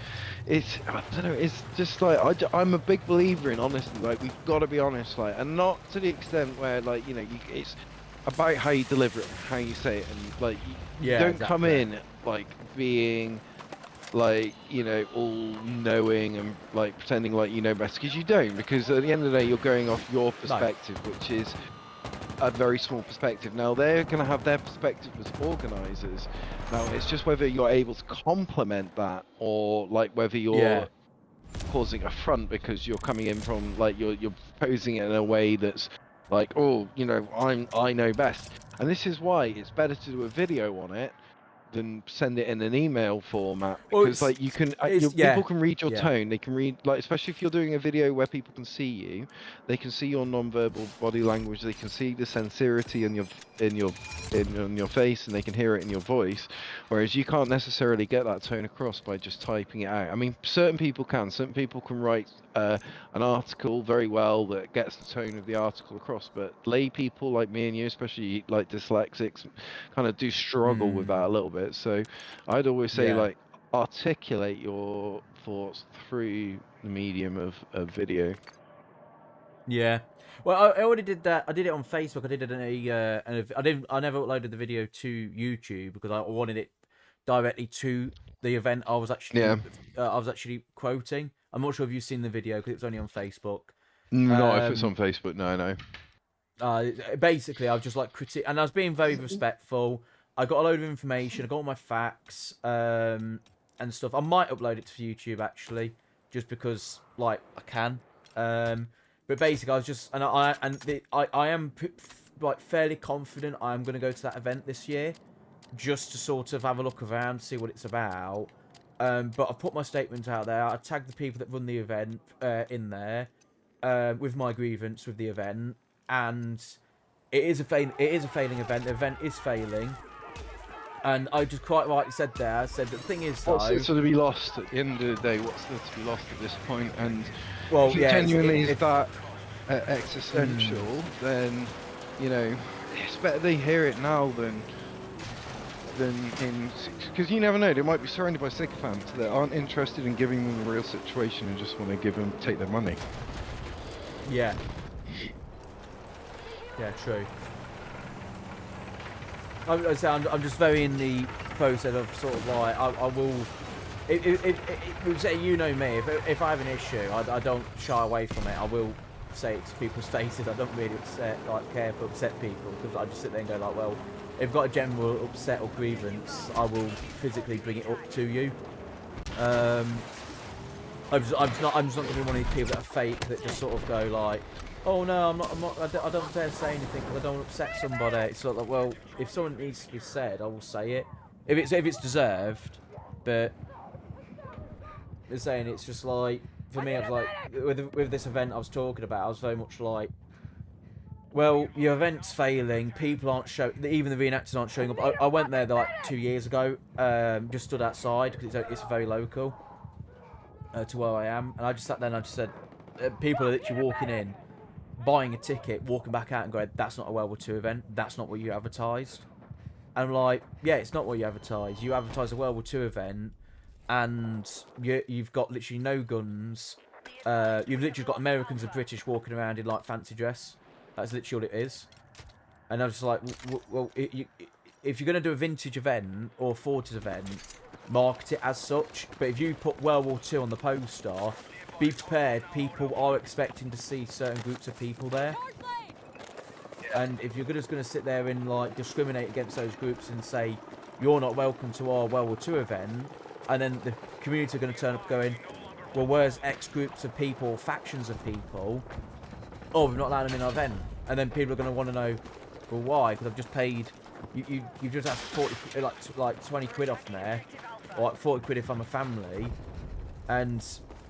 it's, I don't know, it's just like, I'm a big believer in honesty. Like, we've got to be honest, like, and not to the extent where, like, you know, it's about how you deliver it, how you say it, and like, you don't come in like being like, you know, all knowing and like pretending like you know best, because you don't, because at the end of the day you're going off your perspective, which is a very small perspective. Now they're going to have their perspective as organisers. Now it's just whether you're able to complement that, or like whether you're causing a front because you're coming in from like you're posing it in a way that's like, oh, you know, I know best. And this is why it's better to do a video on it than send it in an email format, because like you can people can read your tone, they can read, like, especially if you're doing a video where people can see you, they can see your non-verbal body language, they can see the sincerity in your face, and they can hear it in your voice, whereas you can't necessarily get that tone across by just typing it out. I mean, certain people can write an article very well that gets the tone of the article across, but lay people like me and you, especially like dyslexics, kind of do struggle with that a little bit. So I'd always say like, articulate your thoughts through the medium of video. Yeah. Well, I already did that. I did it on Facebook. I did it in I never uploaded the video to YouTube because I wanted it directly to the event Yeah. I was actually quoting. I'm not sure if you've seen the video because it was only on Facebook. Not if it's on Facebook. No. Basically, I was just like and I was being very respectful. I got a load of information. I got all my facts and stuff. I might upload it to YouTube actually, just because like I can. But basically, I was just I am like fairly confident I'm going to go to that event this year, just to sort of have a look around, see what it's about. But I put my statement out there. I tagged the people that run the event in there with my grievance with the event, and it is a failing event. The event is failing. And I just quite rightly said there, I said the thing is though... What's there to be lost at the end of the day? What's there to be lost at this point? And well, if it genuinely is that existential, then, you know, it's better they hear it now than in... Because you never know, they might be surrounded by sycophants that aren't interested in giving them the real situation and just want to take their money. Yeah. Yeah, true. I'm just very in the process of sort of like I will. You know me. If I have an issue, I don't shy away from it. I will say it to people's faces. I don't really care to upset people because I just sit there and go like, well, if I've got a general upset or grievance, I will physically bring it up to you. I'm just not going to be one of these people that are fake that just sort of go like, oh no, I don't dare say anything because I don't want to upset somebody. It's sort of like, well, if something needs to be said, I will say it. If it's deserved, but they're saying it's just like, for me, I was like, with this event I was talking about, I was very much like, well, your event's failing, people aren't even the reenactors aren't showing up. I went there like 2 years ago, just stood outside because it's very local to where I am, and I just sat there and I just said, people are literally walking in, buying a ticket, walking back out and going, that's not a World War II event, that's not what you advertised. And I'm like, yeah, it's not what you advertised. You advertised a World War II event and you've got literally no guns. You've literally got Americans and British walking around in like fancy dress. That's literally what it is. And I was just like, well, if you're going to do a vintage event or a 40s event, market it as such. But if you put World War II on the poster, be prepared, people are expecting to see certain groups of people there. And if you're just going to sit there and like discriminate against those groups and say you're not welcome to our World War II event, and then the community are going to turn up going, well, where's X groups of people, factions of people? Oh, we've not allowed them in our event. And then people are going to want to know, well, why? Because I've just paid, you've just asked 40, like 20 quid off there, or like 40 quid if I'm a family, and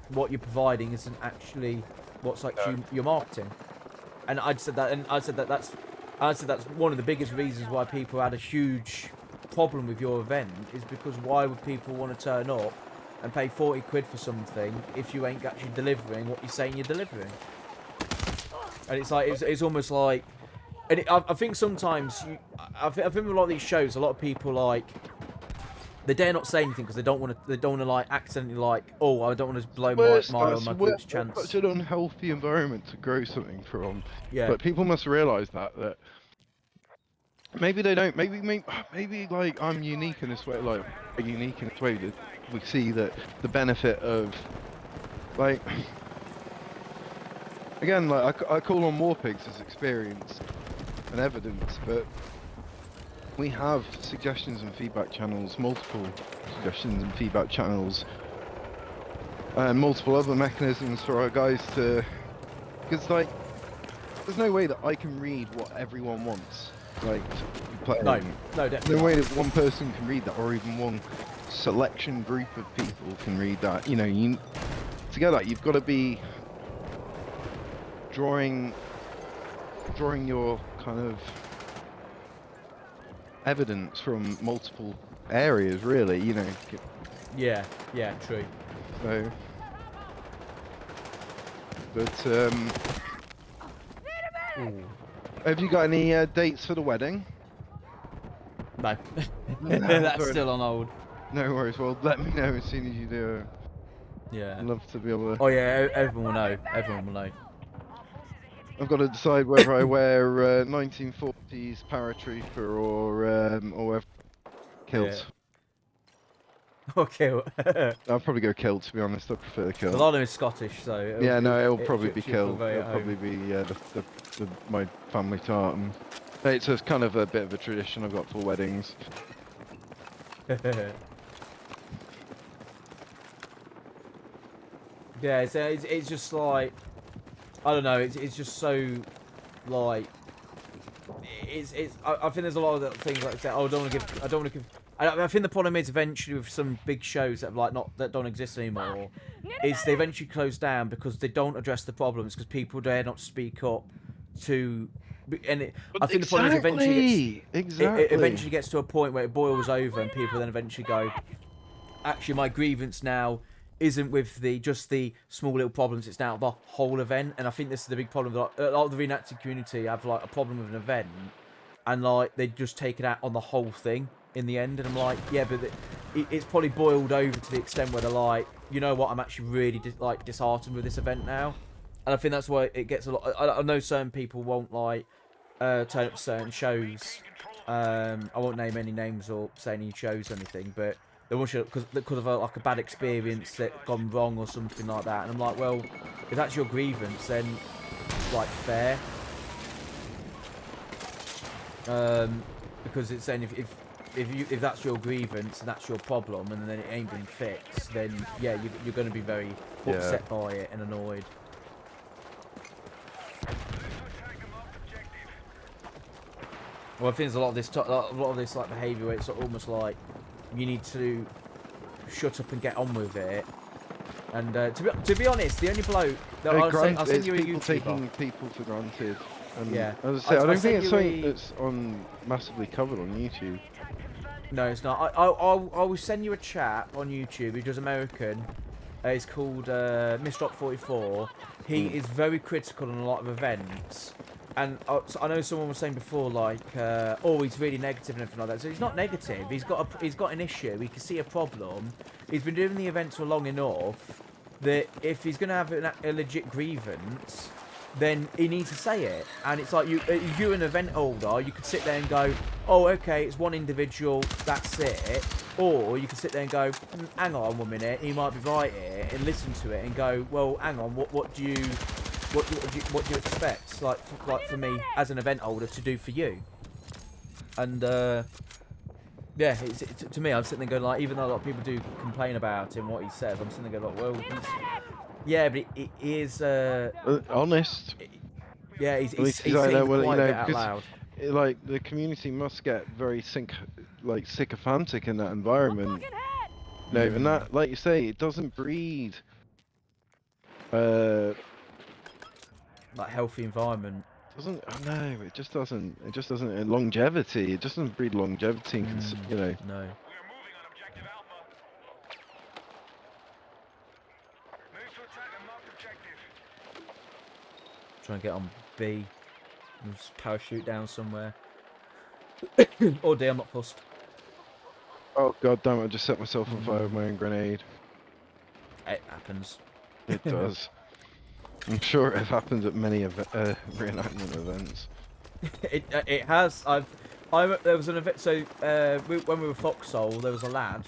what you're providing isn't actually what's like your marketing. And I said that's one of the biggest reasons why people had a huge problem with your event, is because why would people want to turn up and pay 40 quid for something if you ain't actually delivering what you're saying you're delivering? And it's like it's almost like, and I think sometimes I think with a lot of these shows, a lot of people like, they dare not say anything because they don't want to like accidentally like, oh, I don't want to blow my group's chance. It's such an unhealthy environment to grow something from. Yeah. But people must realise that maybe they don't. Maybe like I'm unique in this way. Like unique in this way that we see that the benefit of like. Again, like I call on Warpigs as experience and evidence, but we have suggestions and feedback channels, multiple suggestions and feedback channels, and multiple other mechanisms for our guys to, because like, there's no way that I can read what everyone wants, like, playing. No, definitely. No way that one person can read that, or even one selection group of people can read that. You know, to get that, you've got to be drawing your kind of evidence from multiple areas, really, you know. Yeah, true. So, but have you got any dates for the wedding? No, that's still on hold. No worries. Well, let me know as soon as you do. Yeah. I'd love to be able to. Oh yeah, everyone will know. Everyone will know. I've got to decide whether I wear 1940s paratrooper or kilt. Yeah. Okay. I'll probably go kilt, to be honest. I prefer the A kilt. lot of them is Scottish, so Yeah, no, it'll it probably be should feel kilt. very It'll at probably home. be my family tartan. It's a kind of a bit of a tradition I've got for weddings. Yeah, it's just like, I don't know. It's just so like I think there's a lot of things like that. Oh, I don't want to give. I think the problem is eventually with some big shows that have like that don't exist anymore, is they eventually close down because they don't address the problems because people dare not speak up to. I think the problem is it eventually gets to a point where it boils over and people then eventually go, actually my grievance now isn't with just the small little problems, it's now the whole event. And I think this is the big problem. Like, a lot of the reenacting community have like a problem with an event and like they just take it out on the whole thing in the end. And I'm like, yeah, but it's probably boiled over to the extent where they're like, you know what, I'm actually really disheartened with this event now. And I think that's why it gets a lot. I know certain people won't like turn up to certain shows. I won't name any names or say any shows or anything, but they want you because of like a bad experience that gone wrong or something like that. And I'm like, well, if that's your grievance, then it's like fair. Because it's saying if that's your grievance and that's your problem, and then it ain't been fixed, then yeah, you're going to be very upset by it and annoyed. Well, I think there's a lot of this like behaviour where it's almost like you need to shut up and get on with it. And to be honest, the only bloke that I'll send you a YouTuber. Taking people for granted. Yeah. As I say, I don't think it's something that's massively covered on YouTube. No, it's not. I will send you a chap on YouTube. He does American. He's called Mr. 44. He is very critical on a lot of events. And so I know someone was saying before, like, oh, he's really negative and everything like that. So he's not negative. He's got an issue. He can see a problem. He's been doing the events for long enough that if he's going to have a legit grievance, then he needs to say it. And it's like you're an event holder. You could sit there and go, oh, okay, it's one individual. That's it. Or you could sit there and go, hang on 1 minute. He might be right here, and listen to it and go, well, hang on. What do you expect, like for me as an event holder to do for you? And yeah, to me, I'm sitting there going like, even though a lot of people do complain about him, what he says, I'm sitting there going like, well, yeah, but it is honest. Yeah, he's saying quite a bit out loud. Like the community must get very sycophantic in that environment. No, and that, like you say, it doesn't breed like healthy environment. Doesn't no, it just doesn't. It just doesn't longevity. It just doesn't breed longevity. You know. No. Try and get on B. And just parachute down somewhere. Oh dear, I'm not fussed. Oh god damn it! I just set myself on fire with my own grenade. It happens. It does. I'm sure it happens at many reenactment events. It has. There was an event. So when we were Foxhole, there was a lad.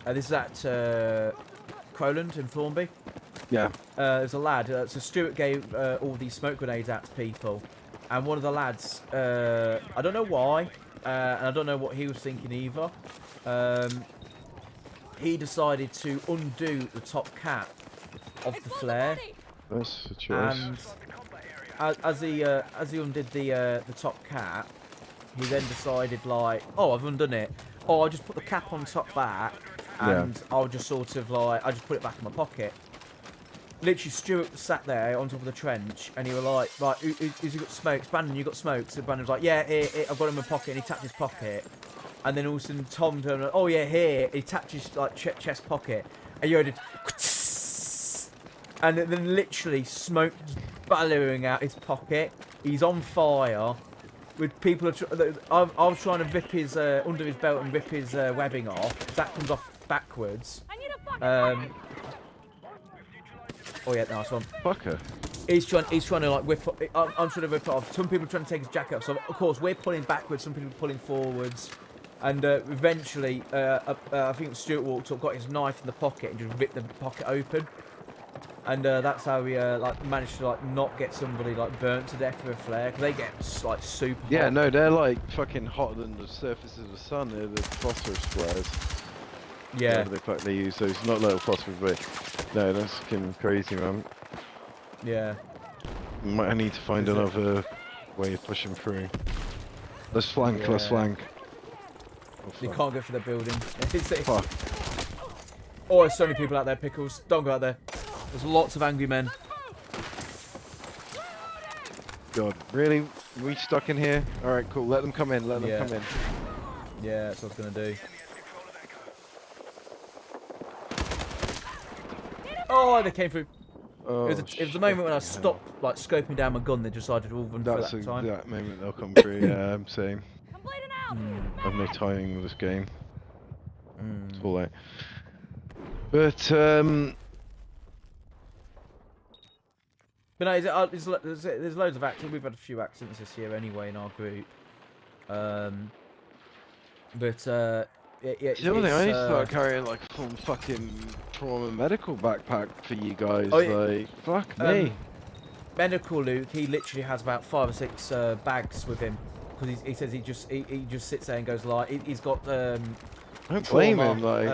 This is at Crowland in Thornby. Yeah. There's a lad. So Stuart gave all these smoke grenades out to people, and one of the lads, I don't know why, and I don't know what he was thinking either. He decided to undo the top cap of the flare. That's a choice. And as he undid the top cap, he then decided like, oh, I've undone it. Oh, I'll just put the cap on top back, and I'll just sort of like, I just put it back in my pocket. Literally, Stuart sat there on top of the trench, and he was like, right, who's got smokes? Brandon, you got smokes? So Brandon was like, yeah, here, I've got him in my pocket, and he tapped his pocket. And then all of a sudden, Tom turned, oh yeah, here. He tapped his like chest pocket, and you heard it. And then literally smoke bellowing out his pocket. He's on fire. With people, I was trying to rip his under his belt and rip his webbing off. That comes off backwards. Oh yeah, nice one. Fucker. He's trying to like whip. I'm trying to whip it off. Some people are trying to take his jacket off. So of course we're pulling backwards. Some people are pulling forwards, and eventually, I think Stuart walked up, got his knife in the pocket, and just ripped the pocket open. And that's how we like managed to like not get somebody like burnt to death with a flare, because they get like super hot. Yeah, no, they're like fucking hotter than the surface of the sun. They're the phosphorus flares. Yeah. They use those, not little phosphorus, but no, that's fucking crazy, man. Yeah. I need to find another way of pushing through. Let's flank, Yeah. let's flank. You can't go for the building. Fuck. Oh, there's so many people out there, Pickles. Don't go out there. There's lots of angry men. God, really? Are we stuck in here? Alright, cool. Let them come in, let them come in. Yeah, that's what I was going to do. Oh, they came through. Oh, it was the moment when I stopped like scoping down my gun, they decided to all run through that time. That moment they'll come through, yeah, I'm saying. I have no timing with this game. It's all right. But, no, there's loads of accidents. We've had a few accidents this year anyway in our group. Yeah, I need to start carrying like a full fucking trauma medical backpack for you guys. Fuck me. Medical Luke, he literally has about 5 or 6 bags with him, because he says he just sits there and goes like he's got I don't blame him, like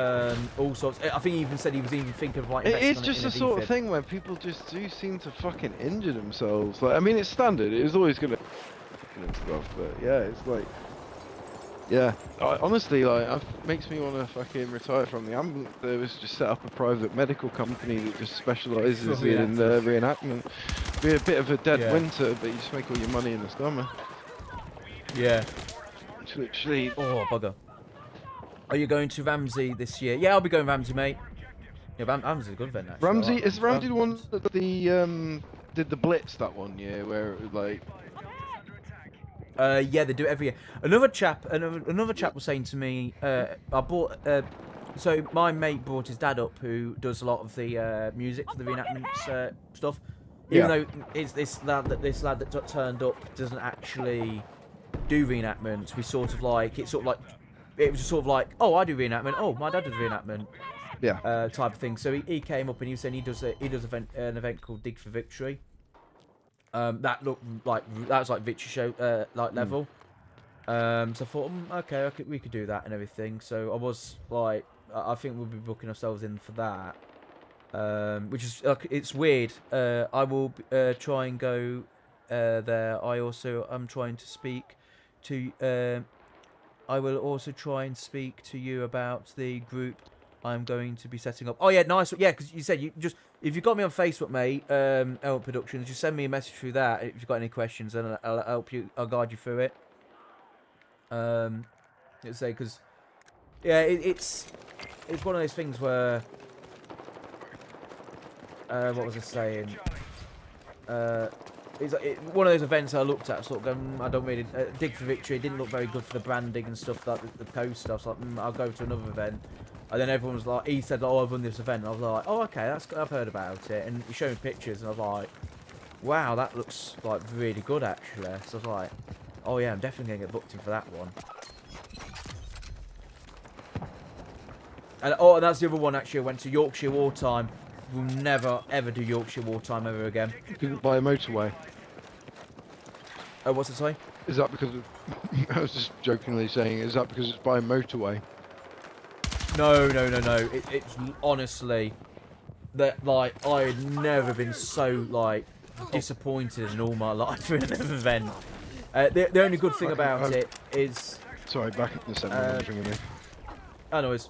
all sorts. I think he even said he was even thinking of like. It's just the sort of thing where people just do seem to fucking injure themselves. Like, I mean, it's standard. It was always gonna and stuff, but yeah, it's like. Yeah, honestly, like, it makes me want to fucking retire from the ambulance service, just set up a private medical company that just specialises in reenactment. Be a bit of a dead winter, but you just make all your money in the summer. Yeah. It's literally... Oh, bugger. Are you going to Ramsey this year? Yeah, I'll be going Ramsey, mate. Yeah, Ramsey's a good event, actually. Ramsey, is Ramsey the one that did the Blitz that one year, where it was like... Yeah, they do it every year. Another chap was saying to me, I bought. So my mate brought his dad up, who does a lot of the music for the reenactments stuff. Even though it's this lad that turned up doesn't actually do reenactments. We sort of like it was just sort of like, oh, I do reenactment. Oh, my dad does reenactment. Yeah. Type of thing. So he came up and he was saying he does an event called Dig for Victory. That looked like was like Victory show like level. So I thought, okay, we could do that and everything. So I was like, I think we'll be booking ourselves in for that. Which is it's weird. I will try and go there. I'm trying to speak to. I will also try and speak to you about the group I'm going to be setting up. Oh yeah, nice. Yeah, because you said if you've got me on Facebook, mate, Element Productions, just send me a message through that if you've got any questions, and I'll help you. I'll guide you through it. Let's say because yeah, it's one of those things where what was I saying? It's one of those events I looked at, sort of going, I don't really Dig for Victory. It didn't look very good for the branding and stuff, like the post stuff. So like, I'll go to another event. And then everyone was like, he said, oh, I've run this event. And I was like, oh, okay, I've heard about it. And he showed me pictures, and I was like, wow, that looks like really good, actually. So I was like, oh yeah, I'm definitely gonna get booked in for that one. And and that's the other one. Actually, I went to Yorkshire Wartime. We'll never ever do Yorkshire Wartime ever again. Couldn't buy a motorway. Oh, what's it say? Is that because of, I was just jokingly saying, is that because it's by a motorway? No. It's honestly that like I had never been so like disappointed in all my life in an event. The only good thing about it is. Sorry, back in the centre. I know it's.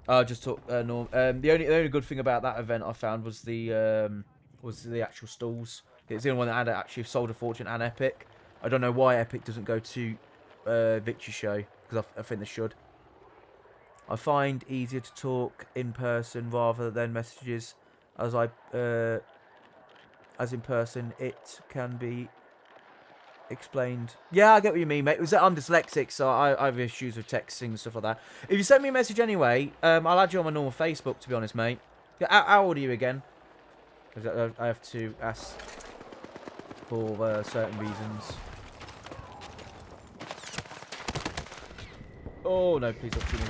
I just took Norm. The only good thing about that event I found was the actual stalls. It's the only one that had actually sold a fortune and Epic. I don't know why Epic doesn't go to Victory Show, because I think they should. I find easier to talk in person rather than messages, as in person it can be explained. Yeah, I get what you mean, mate. I'm dyslexic, so I have issues with texting and stuff like that. If you send me a message anyway, I'll add you on my normal Facebook, to be honest, mate. How old are you again? Because I have to ask. for certain reasons. Oh no, please don't shoot me.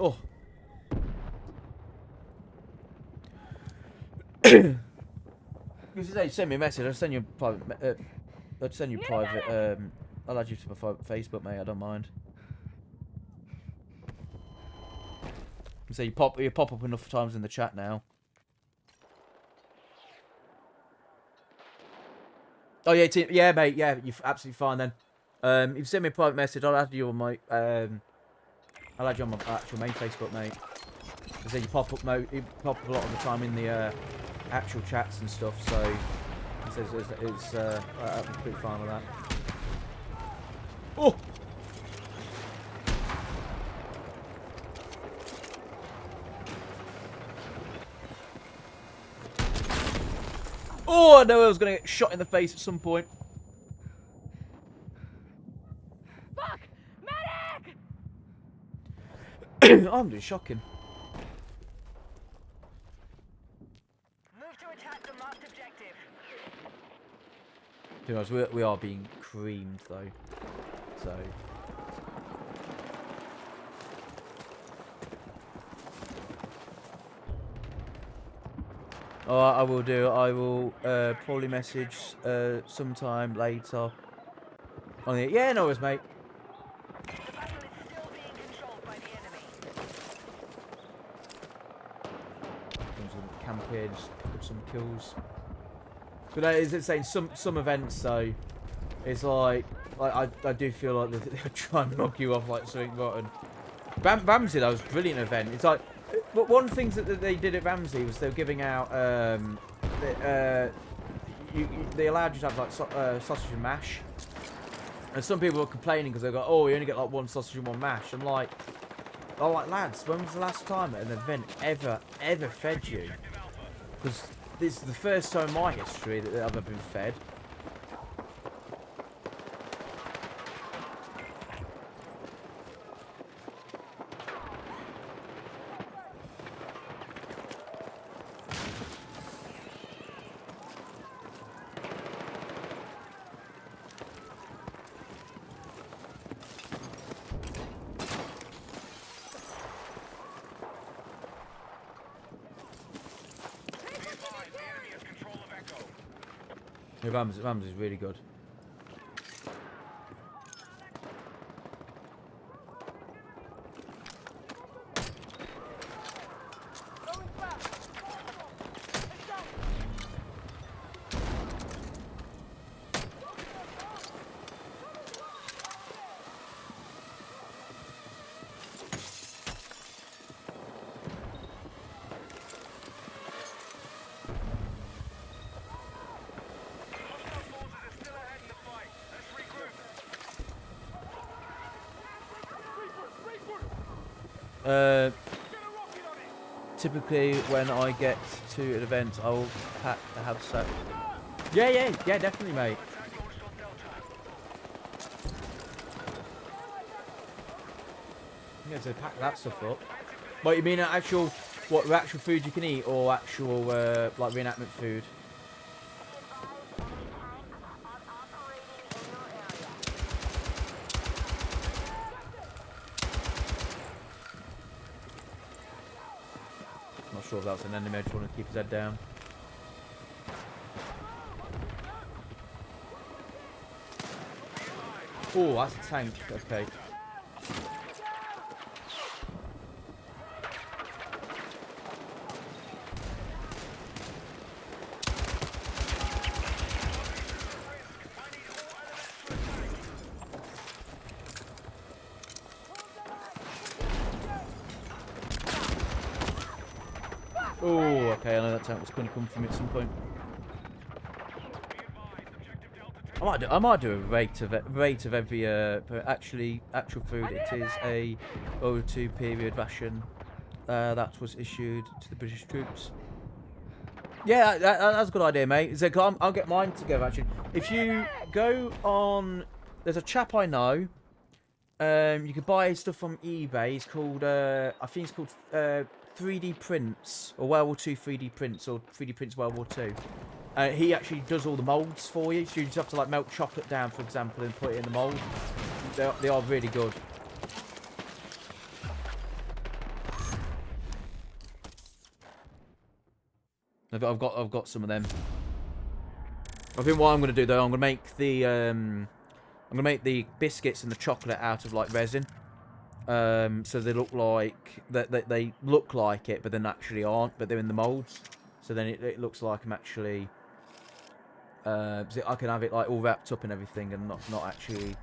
Oh. Because send me a message. I'll send you a private. I'll send you private. I'll add you to my Facebook, mate. I don't mind. So you pop up enough times in the chat now. Oh yeah, yeah, mate. Yeah, you're absolutely fine then. If you send me a private message, I'll add you on my I'll add you on my actual main Facebook, mate. I said you pop up a lot of the time in the actual chats and stuff, so it's I'm pretty fine with that. Oh! Oh, I know I was going to get shot in the face at some point. Fuck! Medic! I'm just shocking. Move to attack the marked objective. To be honest, we are being creamed though, so. Oh, I will do. I will probably message sometime later. On the yeah, no worries, mate. The battle is still being controlled by the enemy. I'm just gonna camp here, just pick up some kills. But is it saying some events though? It's like I do feel like they're trying to knock you off like something rotten. Ramsey, that was a brilliant event. It's like. But one of the things that they did at Ramsey was they were giving out, they allowed you to have like sausage and mash, and some people were complaining because they go, oh, you only get like one sausage and one mash. I'm like, lads, when was the last time at an event ever fed you? Because this is the first time in my history that I've ever been fed. Rams is really good. Typically, when I get to an event, I will have so. Yeah, definitely, mate. Yeah, so pack that stuff up. What you mean, actual food you can eat, or actual like reenactment food? Not sure if that's an enemy. I just want to keep his head down. Oh, that's a tank. Okay. Oh, okay, I know that tank was going to come from me at some point. I might do a rate of every actual food. It is a World War II period ration that was issued to the British troops. Yeah, that's a good idea, mate. So I'll get mine together actually. If you go on, there's a chap I know. You can buy stuff from eBay. It's called I think it's called 3D prints, or World War II 3D prints, or 3D prints World War II. He actually does all the molds for you, so you just have to like melt chocolate down, for example, and put it in the mold. They are really good. I've got some of them. I think what I'm gonna do though, I'm gonna make the biscuits and the chocolate out of like resin. So they look like they look like it, but then actually aren't. But they're in the molds, so then it looks like I'm actually. So I can have it like all wrapped up and everything, and not actually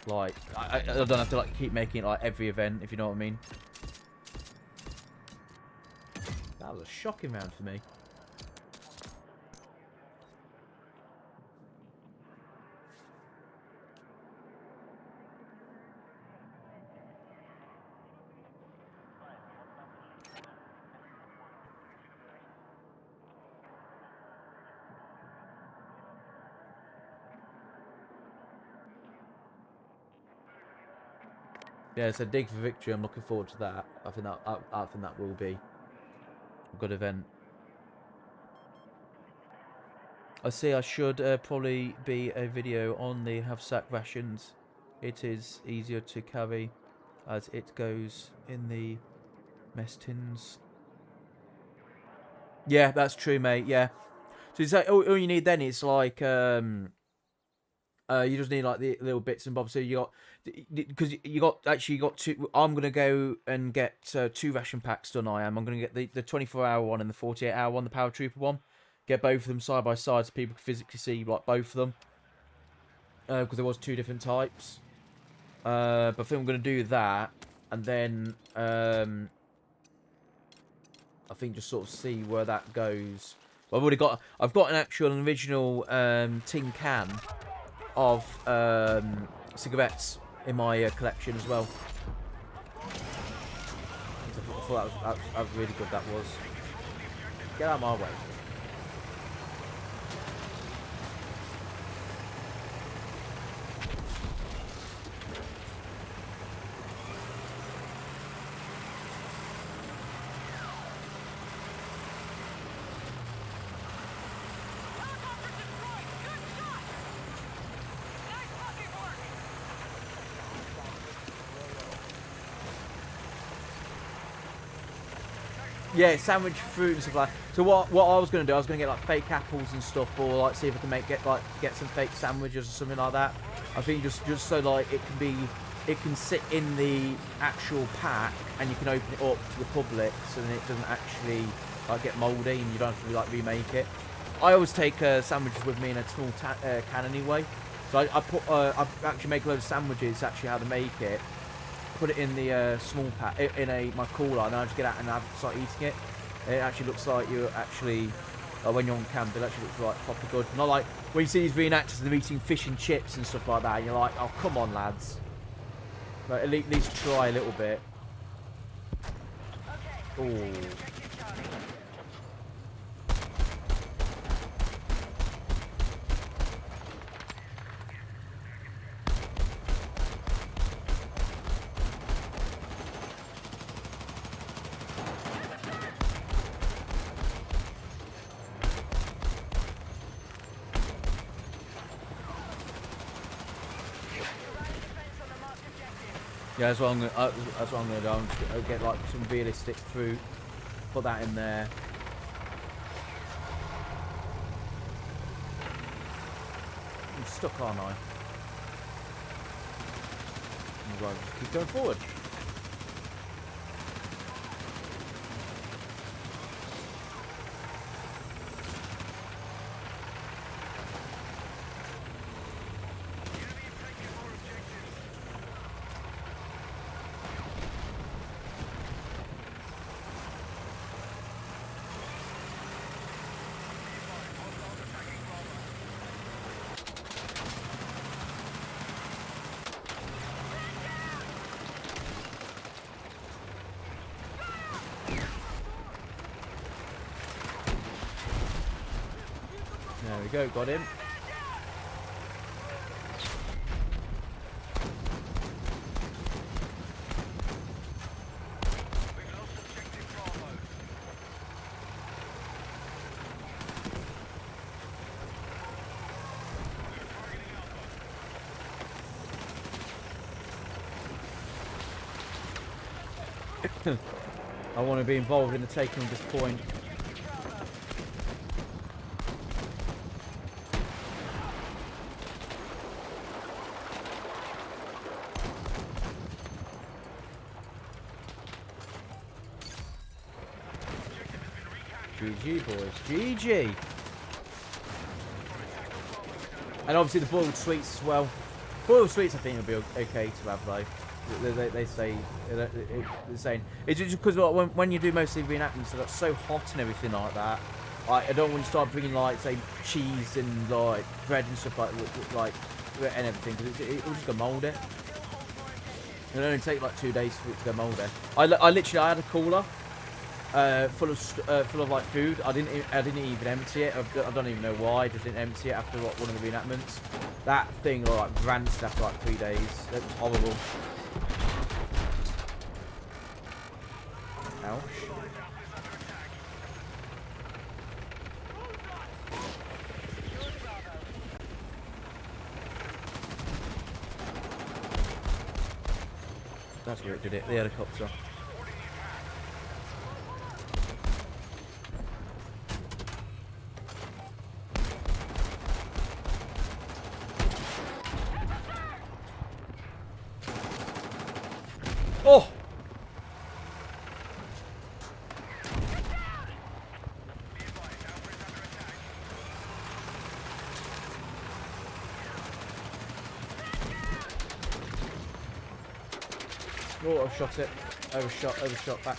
like I don't have to like keep making it like every event, if you know what I mean. That was a shocking round for me. Yeah, so dig for victory. I'm looking forward to that. I think that will be a good event. I see. I should probably be a video on the half-sack rations. It is easier to carry as it goes in the mess tins. Yeah, that's true, mate. Yeah. So it's like, all you need then is like you just need like the little bits and bobs. So you got, because you got two. I'm gonna go and get 2 ration packs done. I'm gonna get the 24-hour one and the 48-hour one, the paratrooper one. Get both of them side by side so people can physically see like both of them. Because there was 2 different types. But I think I'm gonna do that, and then I think just sort of see where that goes. I've got an original tin can of cigarettes in my collection as well. I thought that was really good. That was. Get out of my way. Yeah, sandwich fruit and stuff like that. So what I was gonna do, I was gonna get like fake apples and stuff, or like see if I can get some fake sandwiches or something like that. I think just so like it can sit in the actual pack and you can open it up to the public, so then it doesn't actually like get mouldy and you don't have to like remake it. I always take sandwiches with me in a small can anyway. So I actually make a load of sandwiches, actually how to make it. Put it in the small pack in my cooler, and then I just get out and start eating it. It actually looks like you're actually when you're on camp, it actually looks like proper good. Not like when you see these reenactors and they're eating fish and chips and stuff like that, and you're like, oh come on lads, like, at least try a little bit. Oh. Yeah, that's what I'm gonna do. I'll get like some realistic fruit, put that in there. I'm stuck, aren't I? Right, just keep going forward. There we go, got him. I want to be involved in the taking of this point. GG, boys. GG! And obviously the boiled sweets as well. Boiled sweets I think will be okay to have, though. They say, they're saying, it's just because when you do mostly reenactments, so that's so hot and everything like that. I don't want to start bringing, like, say, cheese and, like, bread and stuff like and everything, because it will just go mouldy. It'll only take like 2 days for it to go mouldy. I literally had a cooler full of like food. I didn't even empty it. I don't even know why. I just didn't empty it after like, one of the reenactments. That thing like rancid after like 3 days. It was horrible. Ouch. That's where it did it, the helicopter. Oh! Oh, I've shot it. Overshot. Back.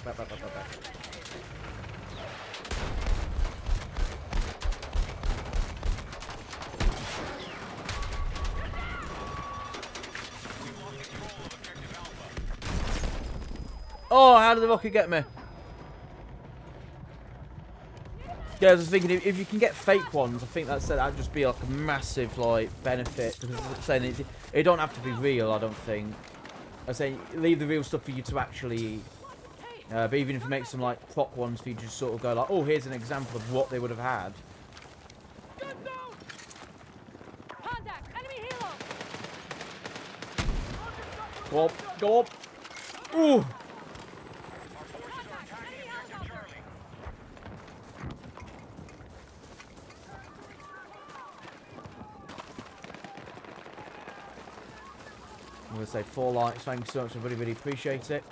Oh, how did the rocket get me? Yeah, I was thinking if you can get fake ones, I think that'd just be like a massive like benefit. Because I'm saying it don't have to be real, I don't think. I say leave the real stuff for you to actually eat. But even if you make some like prop ones for you to just sort of go like, oh, here's an example of what they would have had. Contact! Enemy helo! Go up. Ooh. Contact! Enemy helicopter! I'm going to say 4 likes. Thank you so much. I really, really appreciate it.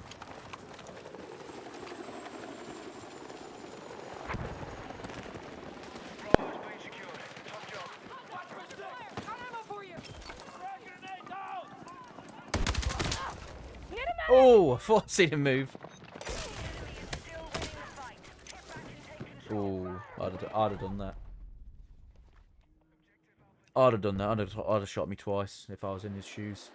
Oh, I thought I seen him move. Oh, I'd have done that. I'd have done that. I'd have shot me twice if I was in his shoes.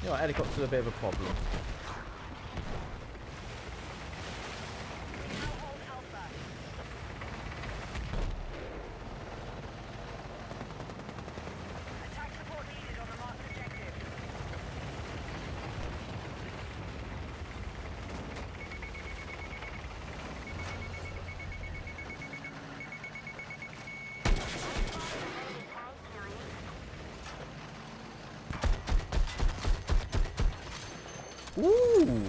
You know, helicopter's a bit of a problem. Attack support needed on the marked objective. Ooh.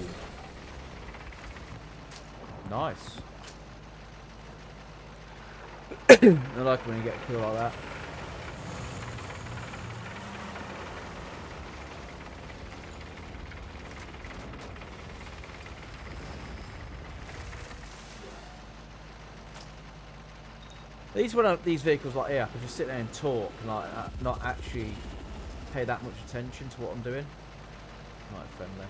Nice. I like when you get a kill like that. These vehicles like here, I can just sit there and talk, and like not actually pay that much attention to what I'm doing. Right, friendly.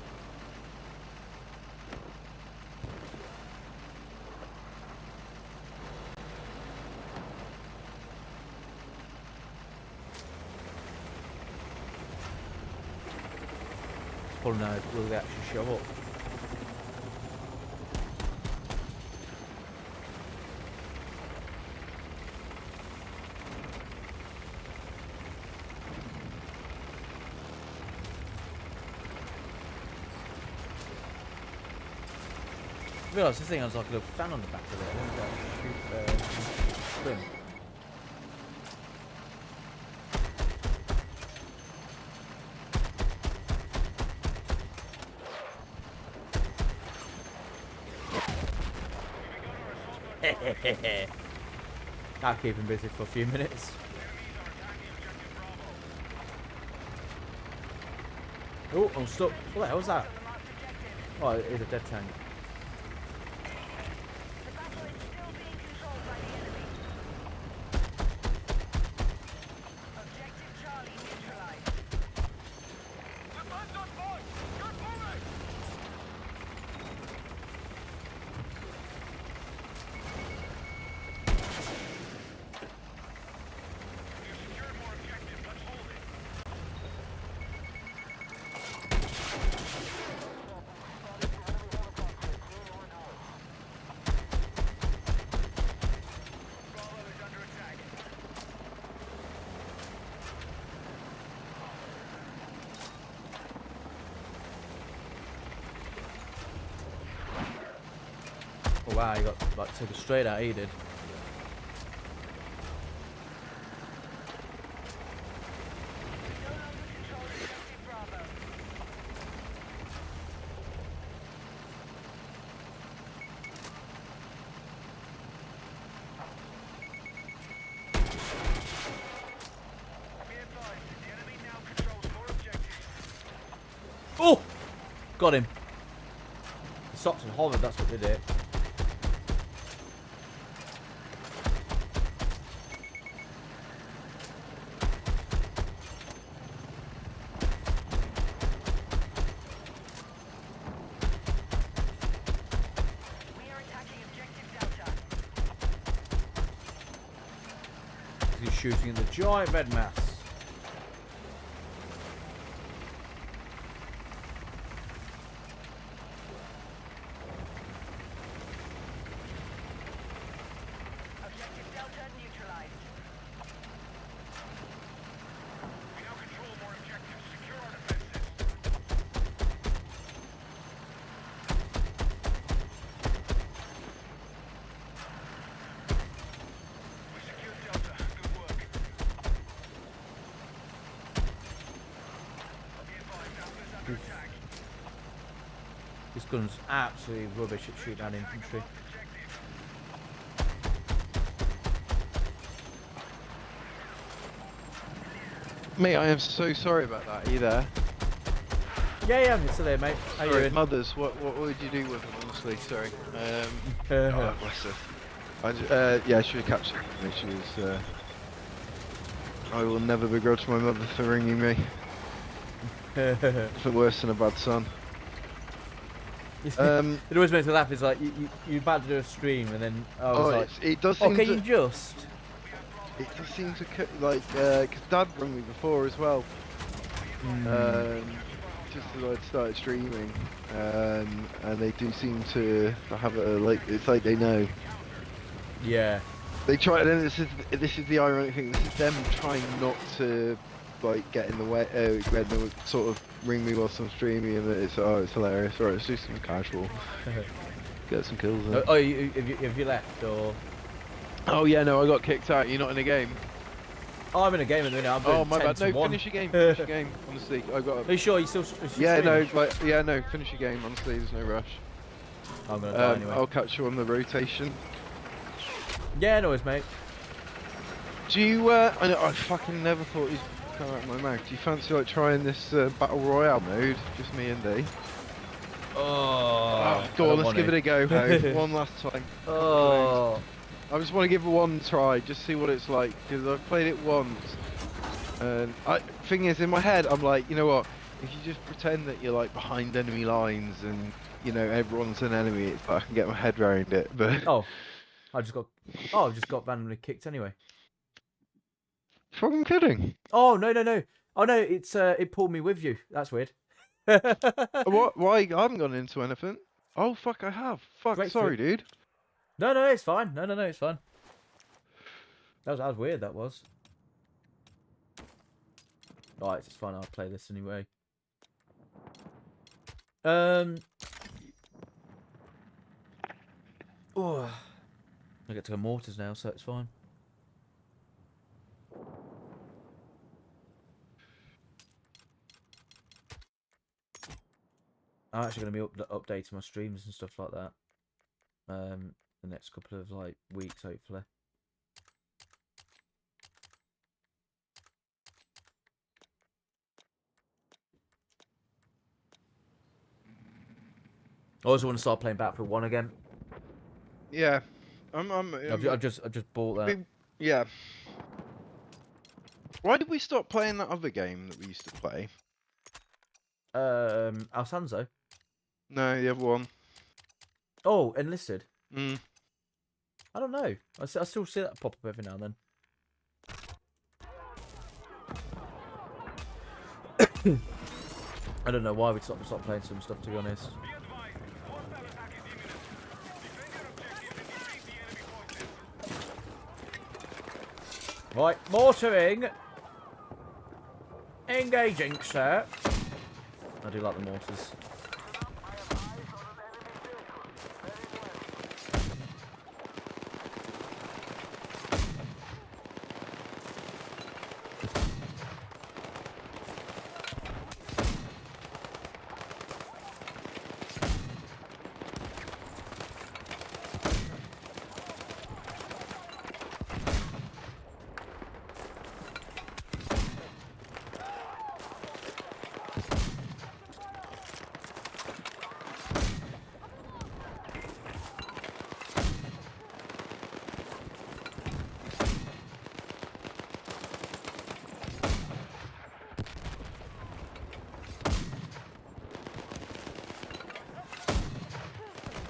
Probably now will they actually show up. I realised the thing has like a little fan on the back of it. Spring. I'll keep him busy for a few minutes. Oh, I'm stuck. What the hell was that? Oh, it is a dead tank. The battle is still being controlled by the enemy. Objective Charlie neutralized. Weapons on board! Good movement! We've secured more objectives. Let's hold it. Bravo is under attack. Oh wow, he got like took it straight out. He did. No longer control objective Bravo. Be advised, the enemy now controls more objectives. Oh, got him. He stopped and hovered. That's what did it. We are attacking objective Delta. He's shooting at the giant red mass. Objective Delta neutralized. We now control more objectives. Secure our defenses. We secured Delta. Good work. Be advised, Alpha's under attack. This gun's absolutely rubbish at shooting at infantry. Objective. Mate, I am so sorry about that. Are you there? Yeah, I'm still there, mate. How you Sorry, doing? mothers, what would you do with them, honestly? Sorry. Oh, Uh, bless her. Yeah, she was captured. She was. I will never begrudge my mother for ringing me. For worse than a bad son. it always makes me laugh. It's like you're about to do a stream, and then I was like, it does "Oh, seem can to. you just?" It does seem to because Dad rang me before as well. Just as I'd started streaming, and they do seem to have a it's like they know. Yeah. They try, and then this is the ironic thing. This is them trying not to like get in the way. When they would sort of ring me whilst I'm streaming, and it's hilarious. Right, let's do some casual, get some kills. In. Oh, have you left or? Oh yeah, no, I got kicked out. You're not in a game. Oh, I'm in a game at the minute. I'm doing Oh my 10 bad. to No, 1. finish your game. Finish your game. Honestly, I got. Are you sure you still? Yeah, streaming? no, like, yeah, no. Finish your game. Honestly, there's no rush. I'm gonna die anyway. I'll catch you on the rotation. Yeah, no worries, mate. Do you? I know. I fucking never thought you'd come out of my mouth. Do you fancy like trying this battle royale mode? Just me and D. Oh, Go on, let's give it a go. Ho. One last time. Oh, I just want to give it one try, just see what it's like, because I've played it once. And thing is, in my head, I'm like, you know what? If you just pretend that you're like behind enemy lines and you know everyone's an enemy, it's like I can get my head around it. But oh, I just got randomly kicked anyway. fucking kidding. Oh no. Oh no, it pulled me with you. That's weird. What? Why? I haven't gone into anything. Oh fuck, I have. Fuck, Great sorry, fit. dude. No, it's fine. No, it's fine. That was weird. That was. Alright, it's fine. I'll play this anyway. Oh, I get to go mortars now, so it's fine. I'm actually going to be updating my streams and stuff like that. And the next couple of like weeks, hopefully. I also want to start playing Battlefield 1 again. Yeah, I've just bought that. Yeah. Why did we stop playing that other game that we used to play? Alfonso. No, the other one. Oh, Enlisted. Mm. I don't know. I still see that pop up every now and then. I don't know why we stopped playing some stuff, to be honest. Be advised, hostile attack is imminent. Defend your objectives and defeat the enemy forces. Right, mortaring. Engaging, sir. I do like the mortars.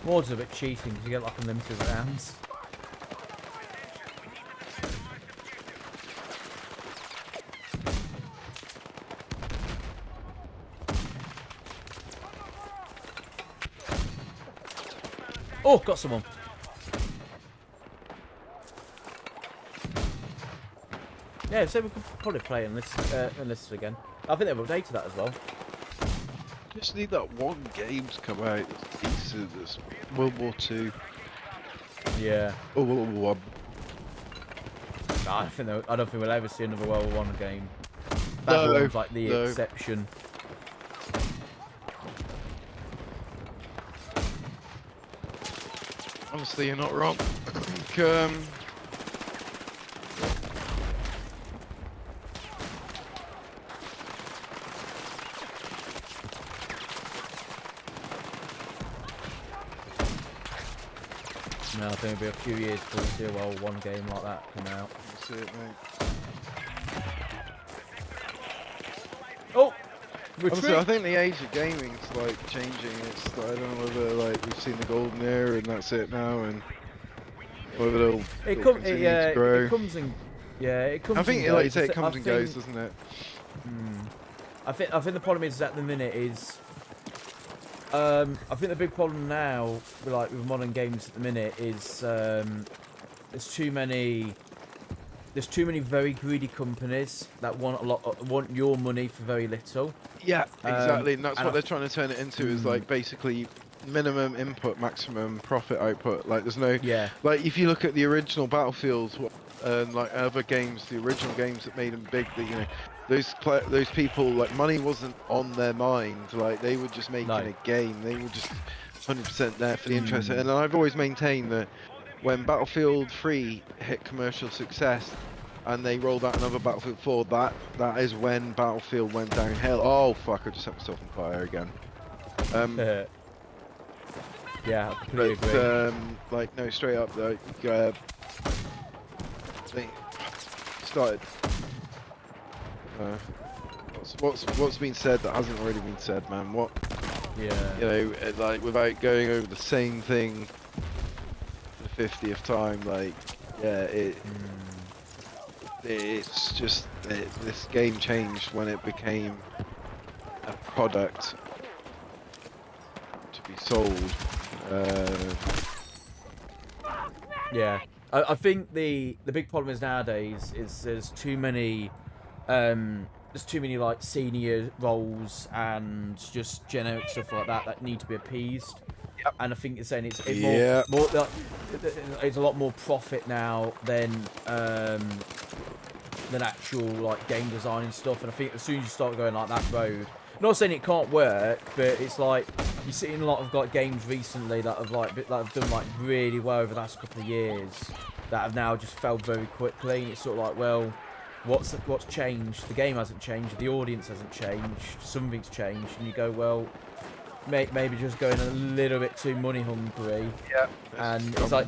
Mortars are a bit cheating because you get like unlimited rounds. Oh, got someone. Yeah, so we could probably play Enlisted again. I think they've updated that as well. Just need that one game to come out that's decent. That's World War II. Yeah. Oh, World War One. I don't think we'll ever see another World War I game. That's like the exception. Honestly, you're not wrong. No, I think it'll be a few years before we see a World War I game like that come out. That's it, mate. Oh! Honestly, I think the age of gaming's like changing. It's I don't know whether like we've seen the golden era and that's it now, and whether it'll continue to grow. It comes and it comes. I think, and like you goes. say, it comes and goes, doesn't it? I think the problem is at the minute is. I think the big problem now, with modern games at the minute, is there's too many very greedy companies that want your money for very little. Yeah, exactly, and that's and what they're trying to turn it into. Is like basically minimum input, maximum profit output. Like there's no like if you look at the original Battlefields and like other games, the original games that made them big, that those people, like money wasn't on their mind. Like they were just making a game. They were just 100% there for the interest. And I've always maintained that when Battlefield 3 hit commercial success and they rolled out another Battlefield 4, that is when Battlefield went downhill. Oh fuck! I just set myself on fire again. Yeah, I completely agree. Like no, straight up though. They started. What's been said that hasn't already been said, man? What? Yeah. Like without going over the same thing for the 50th time, like it's just this game changed when it became a product to be sold. Yeah, I think the big problem is nowadays is there's too many like senior roles and just generic stuff like that need to be appeased. Yep. And I think it's saying it's more like, it's a lot more profit now than actual like game design and stuff. And I think as soon as you start going like that road, not saying it can't work, but it's like you're seeing a lot of like games recently that have done like really well over the last couple of years that have now just fell very quickly. And it's sort of like, well, what's changed? The game hasn't changed. The audience hasn't changed. Something's changed, and you go, well, maybe just going a little bit too money hungry. Yeah. And it's like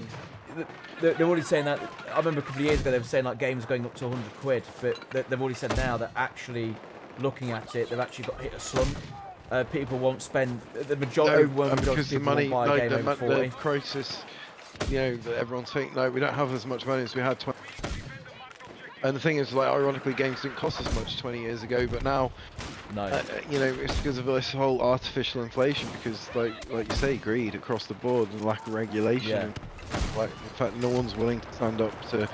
they're already saying that. I remember a couple of years ago they were saying like games are going up to 100 quid, but they've already said now that actually looking at it, they've actually got hit a slump. People won't spend the majority. Because the money, buy a game over 40. the crisis, you know, that everyone's thinking, no, we don't have as much money as we had 20. And the thing is, like, ironically, games didn't cost as much 20 years ago, but now, No. you know, it's because of this whole artificial inflation. Because, like you say, greed across the board and lack of regulation. Yeah. And, like, in fact, no one's willing to stand up to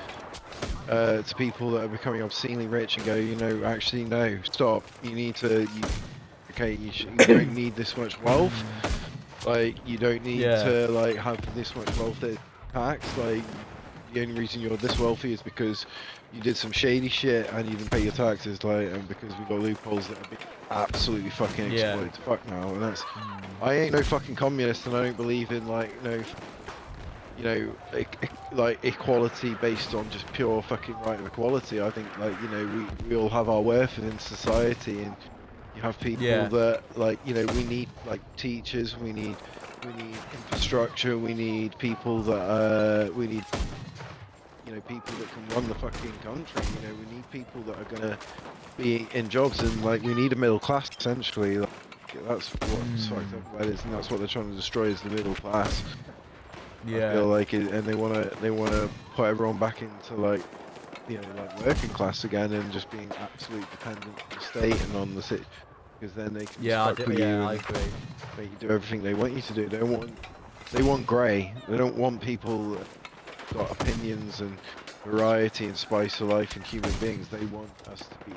people that are becoming obscenely rich and go, you know, actually, no, stop. You need to. You don't need this much wealth. Like, you don't need to like have this much wealth that's taxed. Like, the only reason you're this wealthy is because you did some shady shit and you didn't pay your taxes. Like, and because we've got loopholes that are being absolutely fucking exploited. Fuck now. And that's. I ain't no fucking communist, and I don't believe in like like equality based on just pure fucking right of equality. I think, like, you know, we all have our worth within society, and you have people that, like, you know, we need like teachers, we need infrastructure, we need people that we need, you know, people that can run the fucking country. You know, we need people that are gonna be in jobs, and like we need a middle class essentially. Like, that's what's fucked up about it, and that's what they're trying to destroy, is the middle class. I feel like it, and they wanna put everyone back into, like, you know, like working class again, and just being absolutely dependent on the state and on the city, because then they can fuck with you and I agree. make you do everything they want you to do. They want grey. They don't want people that got opinions and variety and spice of life and human beings. They want us to be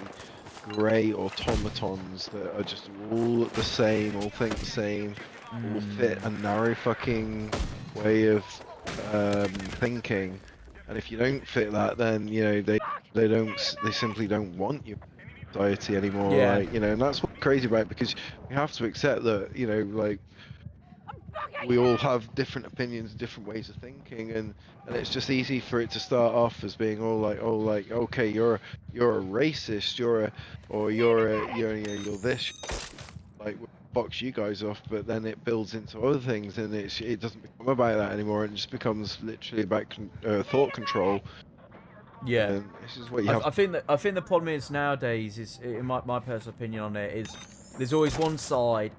grey automatons that are just all the same, all think the same, all fit a narrow fucking way of thinking. And if you don't fit that, then, you know, they simply don't want you in society anymore. Like, you know, and that's what's crazy about it, because we have to accept that, you know, like, we all have different opinions, different ways of thinking, and it's just easy for it to start off as being all like, oh, like, okay, you're a racist, you're this, like, we'll box you guys off. But then it builds into other things, and it doesn't become about that anymore. It just becomes literally about thought control. Yeah. And this is what you have. I think the problem is nowadays is, in my personal opinion on it, is there's always one side.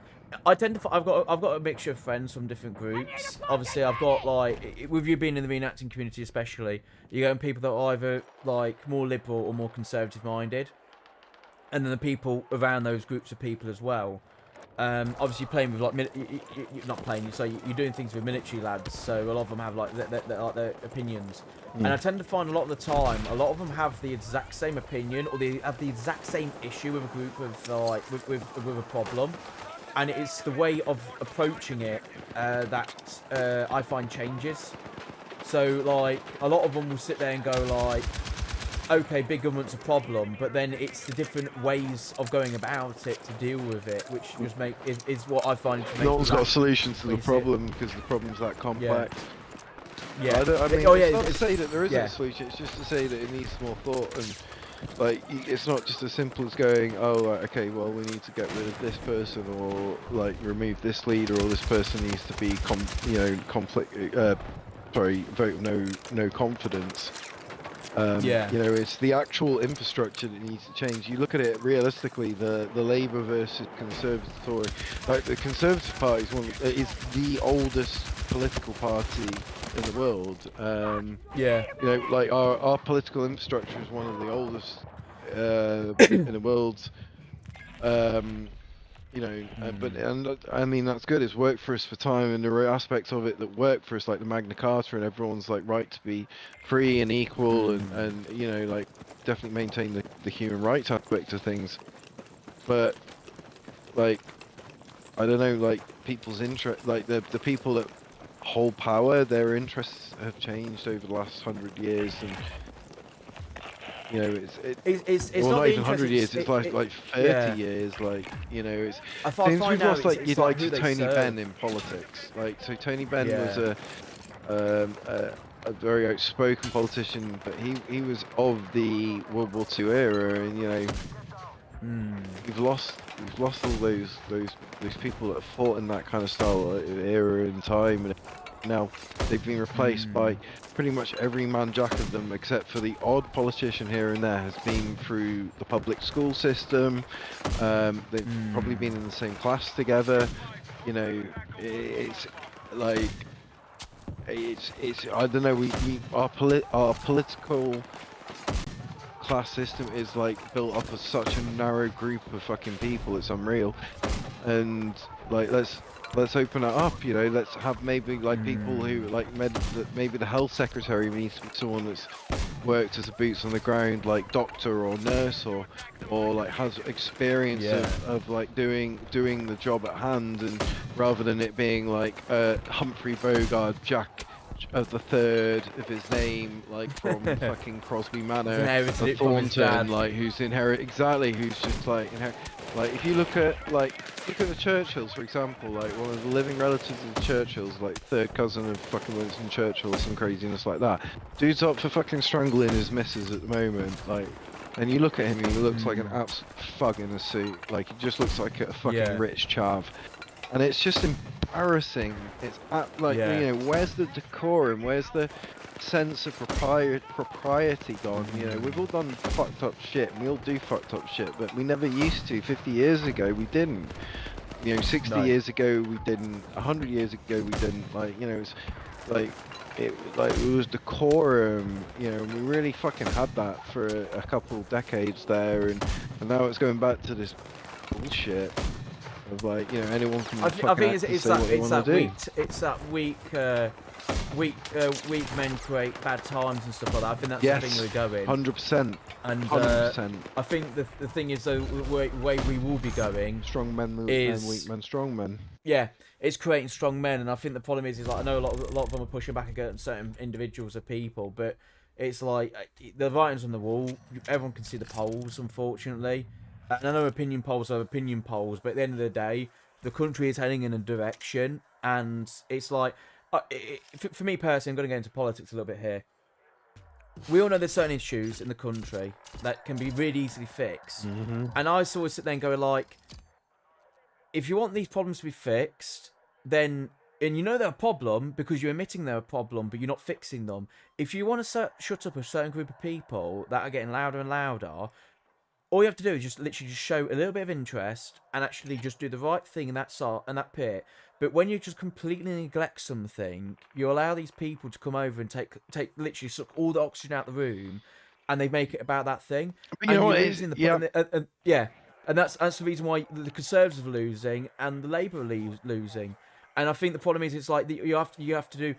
I've got a mixture of friends from different groups. Obviously, I've got, like, with you being in the reenacting community especially, you get people that are either like more liberal or more conservative minded, and then the people around those groups of people as well. Obviously, playing with, like, you're not playing, so you're doing things with military lads, so a lot of them have like their opinions. And I tend to find a lot of the time, a lot of them have the exact same opinion, or they have the exact same issue with a group of, like, with a problem. And it's the way of approaching it that I find changes. So, like, a lot of them will sit there and go, like, okay, big government's a problem, but then it's the different ways of going about it to deal with it, which just is what I find to make. No one's got a solution to the problem, because the problem's that complex. Yeah. I mean, it's not to say that there isn't yeah. a solution. It's just to say that it needs more thought, and, like, it's not just as simple as going, oh, like, okay, well, we need to get rid of this person, or, like, remove this leader, or this person needs to be vote of no confidence. You know, it's the actual infrastructure that needs to change. You look at it realistically, the Labour versus Conservative Tory. Like, the Conservative Party is the oldest political party in the world. You know, like, our political infrastructure is one of the oldest in the world. You know, and I mean, that's good. It's worked for us for time, and there are aspects of it that work for us, like the Magna Carta and everyone's, like, right to be free and equal, and you know, like, definitely maintain the human rights aspect of things. But, like, I don't know, like, people's interest, like the people that hold power, their interests have changed over the last 100 years, and You know, It's well, not not the even 100 years. interest. It's like 30 Yeah. years. Like, you know, it's I seems find we've now lost like it's you'd like like who to they Tony serve. Benn in politics. Like, so Tony Benn was Yeah. a very outspoken politician, but he was of the World War II era, and you know, we've lost all those people that fought in that kind of style era and time, and now they've been replaced by pretty much every man jack of them, except for the odd politician here and there has been through the public school system. They've probably been in the same class together. You know, it's like it's I don't know. Our political class system is like built up of such a narrow group of fucking people. It's unreal. And like let's open it up, you know. Let's have maybe like people who like maybe the health secretary needs to be someone that's worked as a boots on the ground, like doctor or nurse, or like has experience of like doing the job at hand, and rather than it being like Humphrey Bogart, Jack of the third of his name, like from fucking Crosby Manor, Inherited or it from his Thornton, dad. like who's who's just like like if you look at the Churchills, for example, like one of the living relatives of the Churchills, like third cousin of fucking Winston Churchill or some craziness like that. Dude's up for fucking strangling his missus at the moment, like. And you look at him and he looks like an absolute fug in a suit. Like he just looks like a fucking rich chav. And it's just embarrassing. It's like, you know, where's the decorum? Where's the sense of propriety gone? You know, we've all done fucked up shit, and we all do fucked up shit, but we never used to. 50 years ago, we didn't. You know, 60 years ago, we didn't. 100 years ago, we didn't. Like, you know, it's like it was decorum. You know, and we really fucking had that for a couple decades there, and now it's going back to this bullshit. Of like, you know, anyone can I think it's that weak men create bad times and stuff like that. I think that's the thing we're going. 100%. And 100%. I think the thing is, though, the way we will be going, strong men move and weak men strong men. Yeah, it's creating strong men, and I think the problem is like I know a lot of them are pushing back against certain individuals or people, but it's like the writing's on the wall. Everyone can see the polls, unfortunately. And I know opinion polls are opinion polls, but at the end of the day, the country is heading in a direction, and it's like, for me personally, I'm going to go into politics a little bit here. We all know there's certain issues in the country that can be really easily fixed, and I sort of sit there and go like, if you want these problems to be fixed, then, and you know they're a problem because you're admitting they're a problem, but you're not fixing them. If you want to shut up a certain group of people that are getting louder and louder, all you have to do is just literally just show a little bit of interest and actually just do the right thing in that pit. But when you just completely neglect something, you allow these people to come over and take literally suck all the oxygen out of the room, and they make it about that thing. But you know what? And that's the reason why the Conservatives are losing and the Labour are losing. And I think the problem is, it's like you have to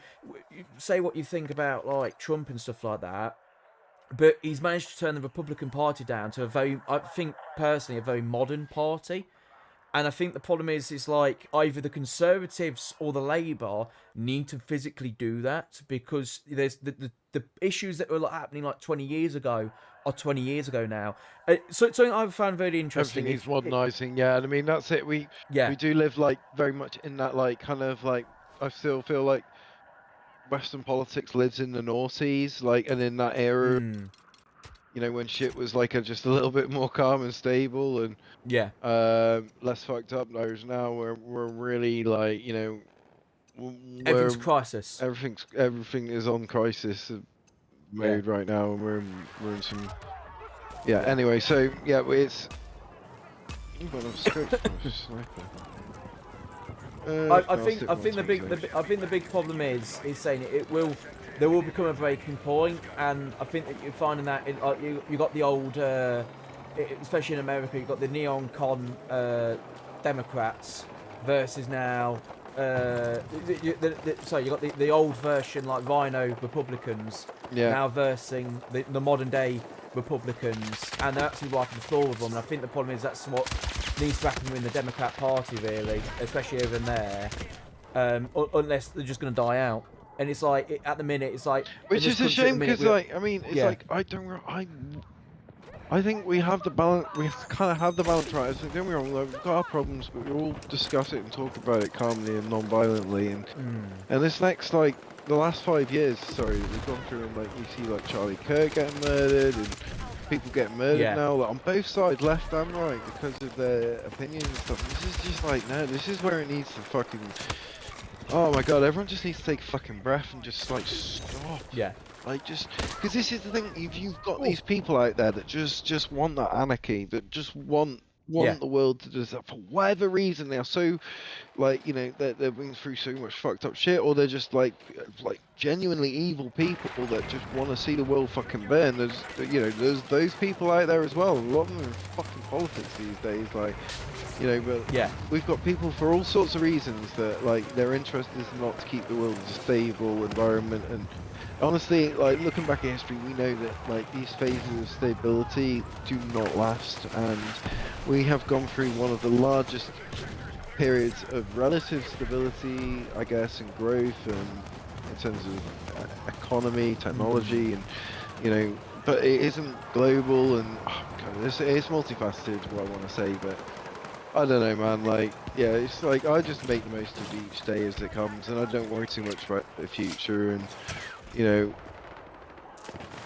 say what you think about like Trump and stuff like that. But he's managed to turn the Republican Party down to I think personally, a very modern party. And I think the problem is like either the Conservatives or the Labour need to physically do that, because there's the issues that were happening like 20 years ago are 20 years ago now. So something I've found very interesting is modernising. Yeah, and I mean that's it. We do live like very much in that like kind of like I still feel like Western politics lives in the noughties, like, and in that era, you know, when shit was like just a little bit more calm and stable, and less fucked up. Now we're really like, you know, everything's crisis. Everything is on crisis mode right now, and we're in some. Yeah. Anyway, so yeah, it's. You've got a scope for a sniper. I think the big problem is saying there will become a breaking point, and I think that you're finding that you got the old, especially in America, you got the neon-con Democrats versus now you got the old version like Rhino Republicans now versing the modern day Republicans, and they're actually wiping the floor with them. And I think the problem is that's what needs to happen in the Democrat Party, really, especially over there, unless they're just going to die out. And it's like at the minute, it's like, which is a shame, because like I mean, it's like I think we have the balance. We kind of have the balance right. I think, don't get me wrong. Like, we've got our problems, but we all discuss it and talk about it calmly and non-violently. And this next, like, the last 5 years, sorry, that we've gone through, and like we see like Charlie Kirk getting murdered and people getting murdered Yeah. now, like, on both sides, left and right, because of their opinions and stuff. This is just like, no, this is where it needs to fucking. Oh my god, everyone just needs to take a fucking breath and just like stop. Yeah. Like, just because this is the thing, if you've got these people out there that just want that anarchy, that just want Yeah. the world to just, for whatever reason, they are so, like, you know, they're been through so much fucked up shit, or they're just like genuinely evil people that just want to see the world fucking burn. There's, you know, there's those people out there as well. A lot of them are in fucking politics these days, like, you know, but Yeah. we've got people for all sorts of reasons that, like, their interest is not to keep the world a stable environment. And honestly, like, looking back at history, we know that, like, these phases of stability do not last, and we have gone through one of the largest periods of relative stability, I guess, and growth, and in terms of economy, technology, and, you know, but it isn't global, and oh God, it's multifaceted, what I want to say, but I don't know, man. Like, yeah, it's like I just make the most of each day as it comes, and I don't worry too much about the future. And you know,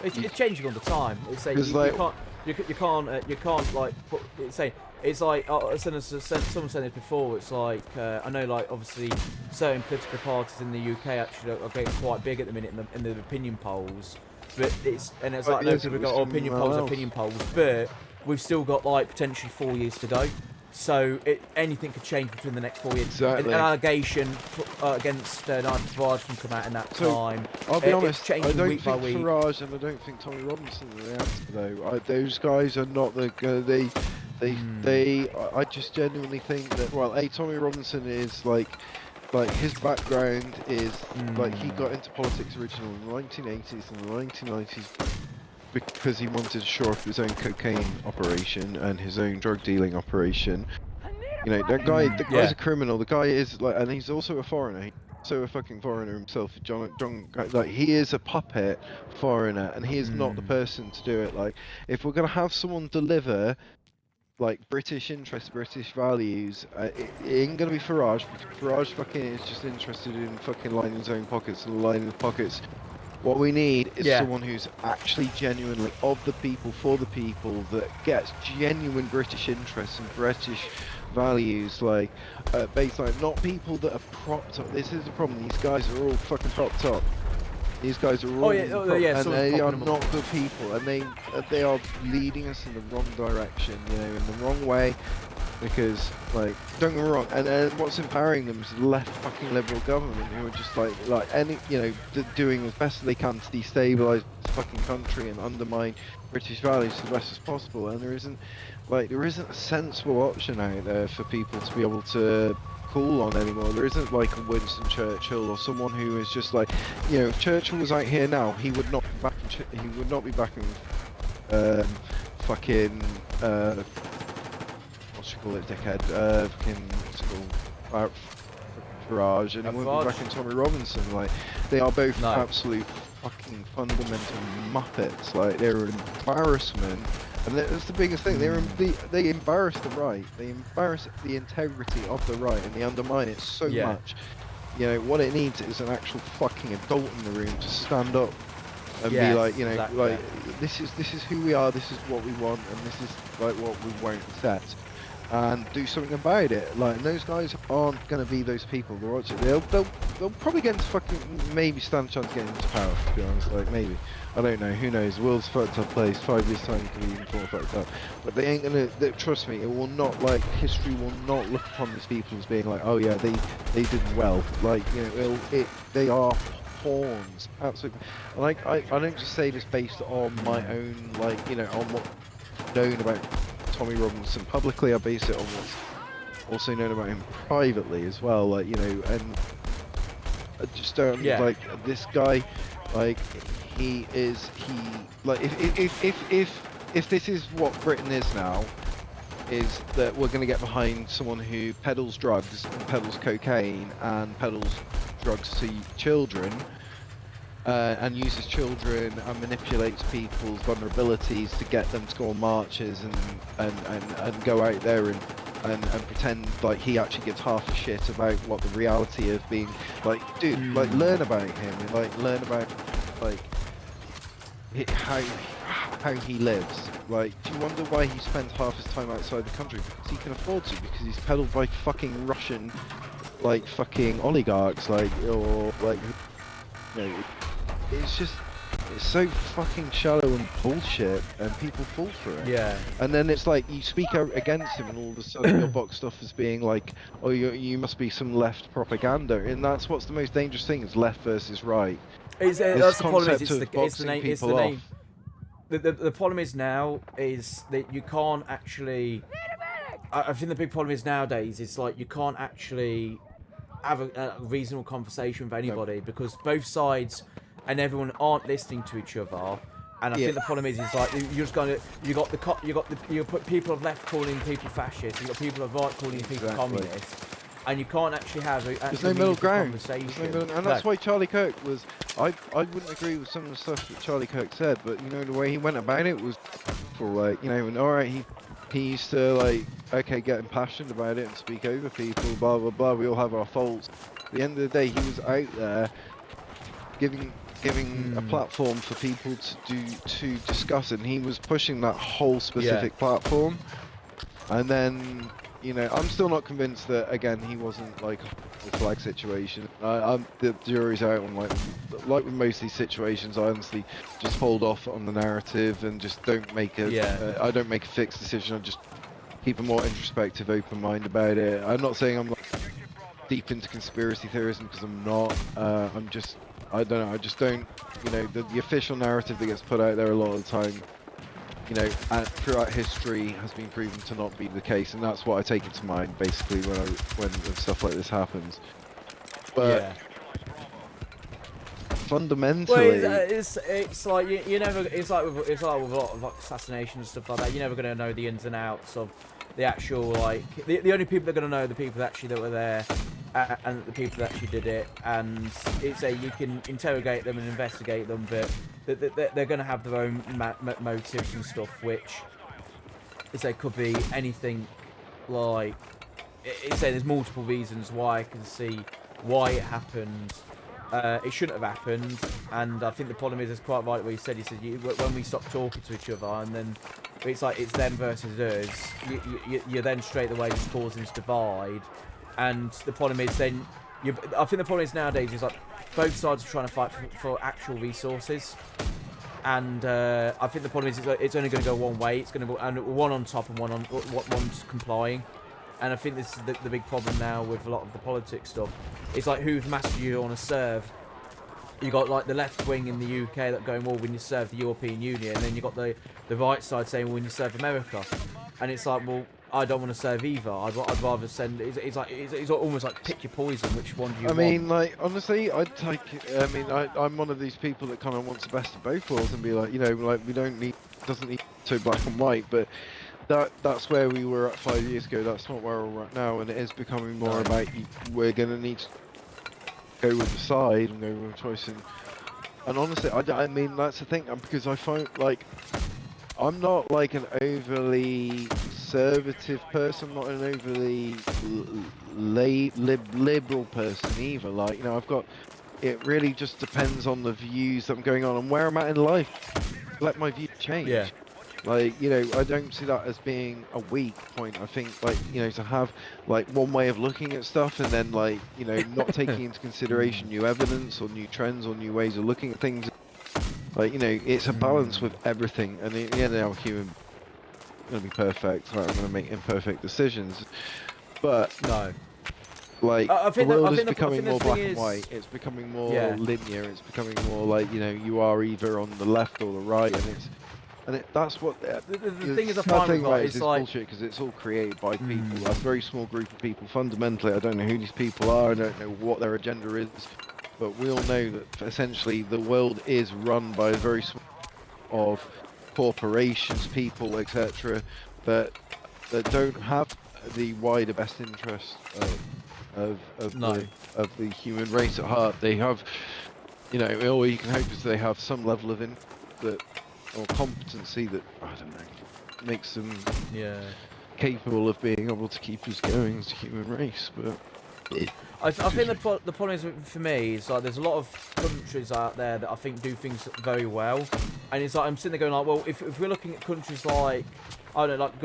It's changing all the time. It's like, 'cause, you, like- you can't like put. It's like someone said it before. It's like I know, like, obviously certain political parties in the UK actually are getting quite big at the minute in the opinion polls. But it's like, I know yes, people it got was opinion somewhere polls, else. but we've still got like potentially 4 years to go. So anything could change between the next 4 years. Exactly. An allegation against Nigel Farage can come out in that So, time. I'll be It's honest, I changing don't week by think week. Farage and I don't think Tommy Robinson are the answer, though. Those guys are not the I just genuinely think that, well, Tommy Robinson is like his background is like, he got into politics originally in the 1980s and the 1990s because he wanted to shore up his own cocaine operation and his own drug dealing operation. You know, the guy's Yeah. a criminal. The guy is like, and he's also a foreigner. He's also a fucking foreigner himself. John, like, he is a puppet foreigner, and he is not the person to do it. Like, if we're gonna have someone deliver like British interests, British values, it ain't gonna be Farage, because Farage fucking is just interested in fucking lining his own pockets and lining the pockets. What we need is someone who's actually genuinely of the people, for the people, that gets genuine British interests and British values, like, baseline, not people that are propped up. This is the problem, these guys are all fucking propped up. These guys are all and they are not good people, and they are leading us in the wrong direction, you know, in the wrong way, because, like, don't get me wrong, and what's empowering them is the left fucking liberal government, who are just like any, you know, doing as best as they can to destabilise this fucking country and undermine British values as best as possible. And there isn't a sensible option out there for people to be able to call on anymore. There isn't like a Winston Churchill or someone who is just like, you know, if Churchill was out here now, he would not be back in fucking what you call it, dickhead, fucking what's it called, Farage, and he wouldn't be back in Tommy Robinson. Like, they are both absolute fucking fundamental muppets. Like, they're an embarrassment. And that's the biggest thing. They embarrass the right. They embarrass the integrity of the right, and they undermine it so much. You know, what it needs is an actual fucking adult in the room to stand up and be like, you know, like, this is who we are. This is what we want, and this is like what we won't accept, and do something about it. Like, and those guys aren't gonna be those people. They'll probably get into fucking, maybe stand a chance of getting into power. To be honest, like, maybe. I don't know, who knows, the world's a fucked up place, 5 years time could be even more fucked up. But they ain't gonna, trust me, it will not, like, history will not look upon these people as being like, oh yeah, they did well. Like, you know, they are pawns, absolutely. Like, I don't just say this based on my own, like, you know, on what's known about Tommy Robinson publicly. I base it on what's also known about him privately as well, like, you know, and I just don't, like, this guy, like, like, if this is what Britain is now, is that we're going to get behind someone who peddles drugs and peddles cocaine and peddles drugs to children, and uses children and manipulates people's vulnerabilities to get them to go on marches and go out there and pretend like he actually gives half a shit about what the reality of being like. Dude, like learn about him and like learn about like how he lives. Like, do you wonder why he spends half his time outside the country? Because he can afford to, because he's peddled by fucking Russian, like fucking oligarchs, like, or like, you know, it's just, it's so fucking shallow and bullshit, and people fall for it. Yeah. And then it's like you speak out against him, and all of a sudden you're boxed off as being like, oh, you must be some left propaganda, and that's what's the most dangerous thing is left versus right. That's This the problem. concept It's of the boxing name. It's the people name. off. The problem is now is that you can't actually. I think the big problem is nowadays is like you can't actually have a reasonable conversation with anybody because both sides and everyone aren't listening to each other. And I think the problem is like you're just going to you put people of left calling people fascists, you got people of right calling people communists, and you can't actually have there's no middle ground. Conversation. And that's why Charlie Kirk was. I wouldn't agree with some of the stuff that Charlie Kirk said, but you know the way he went about it was for like, you know, and all right, he used to like, okay, get impassioned about it and speak over people, blah blah blah. We all have our faults. At the end of the day, he was out there giving a platform for people to discuss, and he was pushing that whole specific platform. And then, you know, I'm still not convinced that again he wasn't like a flag situation. The jury's out on like with most of these situations. I honestly just hold off on the narrative and just don't make a I don't make a fixed decision. I just keep a more introspective, open mind about it. I'm not saying I'm like deep into conspiracy theorism because I'm not. I'm just, I don't know. I just don't. You know, the official narrative that gets put out there a lot of the time, you know, throughout history has been proven to not be the case, and that's what I take into mind basically when stuff like this happens. But fundamentally, well, it's like you never. It's like with a lot of like assassination and stuff like that. You're never going to know the ins and outs of the actual like the only people that are going to know are the people that were there. And the people that actually did it, and it's you can interrogate them and investigate them, but they're going to have their own motives and stuff, which could be anything. Like there's multiple reasons why I can see why it happened. It shouldn't have happened, and I think the problem is it's quite right what he said. He said when we stop talking to each other, and then it's like it's them versus us. You're then straight away just causing this divide. And the problem is then, I think the problem is nowadays is like both sides are trying to fight for actual resources, and I think the problem is it's only going to go one way. It's going to go and one on top and one's complying, and I think this is the big problem now with a lot of the politics stuff. It's like whose master you want to serve. You got like the left wing in the UK that going, well, when you serve the European Union, and then you got the right side saying, well, when you serve America, and it's like, well, I don't want to serve either. I'd rather send. It's almost like pick your poison. Which one do you want? I mean, like honestly, I'd take. I mean, I'm one of these people that kind of wants the best of both worlds and be like, you know, like we don't need, doesn't need so black and white, but that's where we were at 5 years ago. That's not where we're at now, and it is becoming more about we're gonna need to go with the side and go with a choice. And honestly, I mean that's the thing, because I find like. I'm not like an overly conservative person, I'm not an overly liberal person either. Like, you know, it really just depends on the views that I'm going on and where I'm at in life. Let my views change. Yeah. Like, you know, I don't see that as being a weak point. I think, like, you know, to have like one way of looking at stuff and then like, you know, not taking into consideration new evidence or new trends or new ways of looking at things. Like, you know, it's a balance with everything, and at the end of the day, I'm human. I'm going to be perfect, right? I'm going to make imperfect decisions. But, like, the world is becoming more black and white. It's becoming more linear. It's becoming more like, you know, you are either on the left or the right, and that's what... The thing is, I find it's like... bullshit, because it's all created by people. A very small group of people. Fundamentally, I don't know who these people are. I don't know what their agenda is. But we all know that essentially the world is run by a very small of corporations, people, etc., that don't have the wider best interest of the human race at heart. They have you know, all you can hope is they have some level of that or competency that, I don't know, makes them Yeah. capable of being able to keep us going as a human race. But I think the problem is for me is like there's a lot of countries out there that I think do things very well, and it's like I'm sitting there going like, well, if we're looking at countries like I don't know, like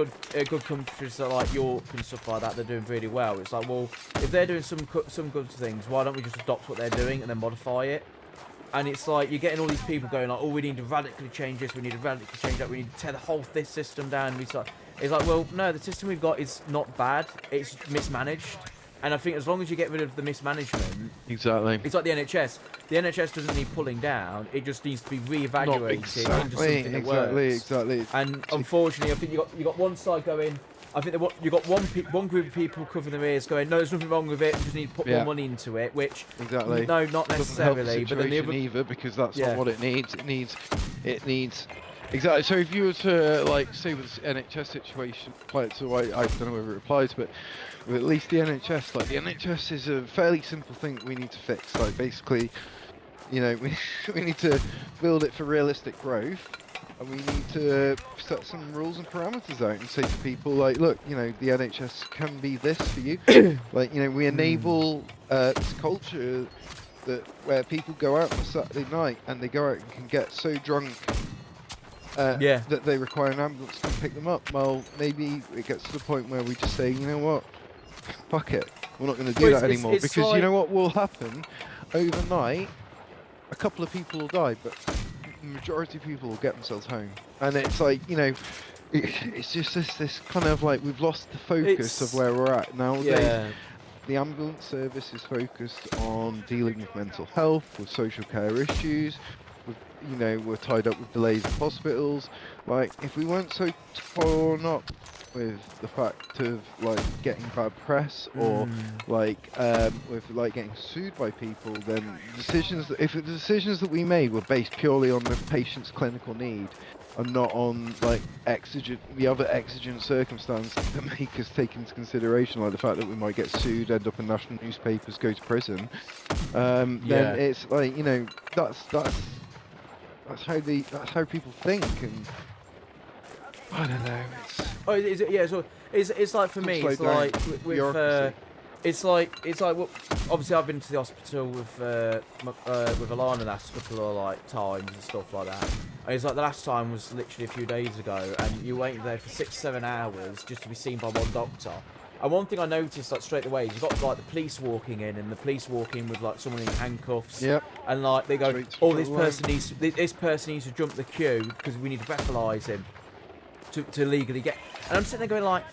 good countries that like Europe and stuff like that, they're doing really well. It's like, well, if they're doing some good things, why don't we just adopt what they're doing and then modify it? And it's like you're getting all these people going like, oh, we need to radically change this, we need to radically change that, we need to tear the whole system down. It's like, well, no, the system we've got is not bad, it's mismanaged. And I think as long as you get rid of the mismanagement, exactly, it's like the NHS. The NHS doesn't need pulling down; it just needs to be reevaluated into something that works. Exactly. And unfortunately, I think you got one side going. I think you got one group of people covering their ears going, no, there's nothing wrong with it. We just need to put more money into it. Which no, not necessarily. But then the other either, because that's not what it needs. It needs. Exactly. So if you were to like say with this NHS situation, apply it to I don't know whether it applies, but with at least the NHS, like the NHS is a fairly simple thing that we need to fix. Like basically, you know, we need to build it for realistic growth, and we need to set some rules and parameters out and say to people like, look, you know, the NHS can be this for you. Like, you know, we enable this culture that where people go out on a Saturday night and they go out and can get so drunk. That they require an ambulance to come pick them up. Well, maybe it gets to the point where we just say, you know what, fuck it, we're not going to do that anymore, because like, you know what will happen overnight, a couple of people will die, but the majority of people will get themselves home. And it's like, you know, it's just this kind of like we've lost the focus of where we're at nowadays. The ambulance service is focused on dealing with mental health, with social care issues. You know, we're tied up with delays in hospitals. Like, if we weren't so torn up with the fact of like getting bad press or like with like getting sued by people, then if the decisions that we made were based purely on the patient's clinical need and not on like the other exigent circumstances that make us take into consideration, like the fact that we might get sued, end up in national newspapers, go to prison, then it's like, you know, that's how people think, and I don't know. It's like for me, it's like with it's like well, obviously I've been to the hospital with Alana the last couple of like times and stuff like that. And it's like the last time was literally a few days ago, and you waited there for 6-7 hours just to be seen by one doctor. And one thing I noticed like straight away is you've got like the police walking in, and the police walk in with like someone in handcuffs. Yep. And like they go, oh, this person needs to jump the queue because we need to breathalyse him to legally get. And I'm sitting there going like,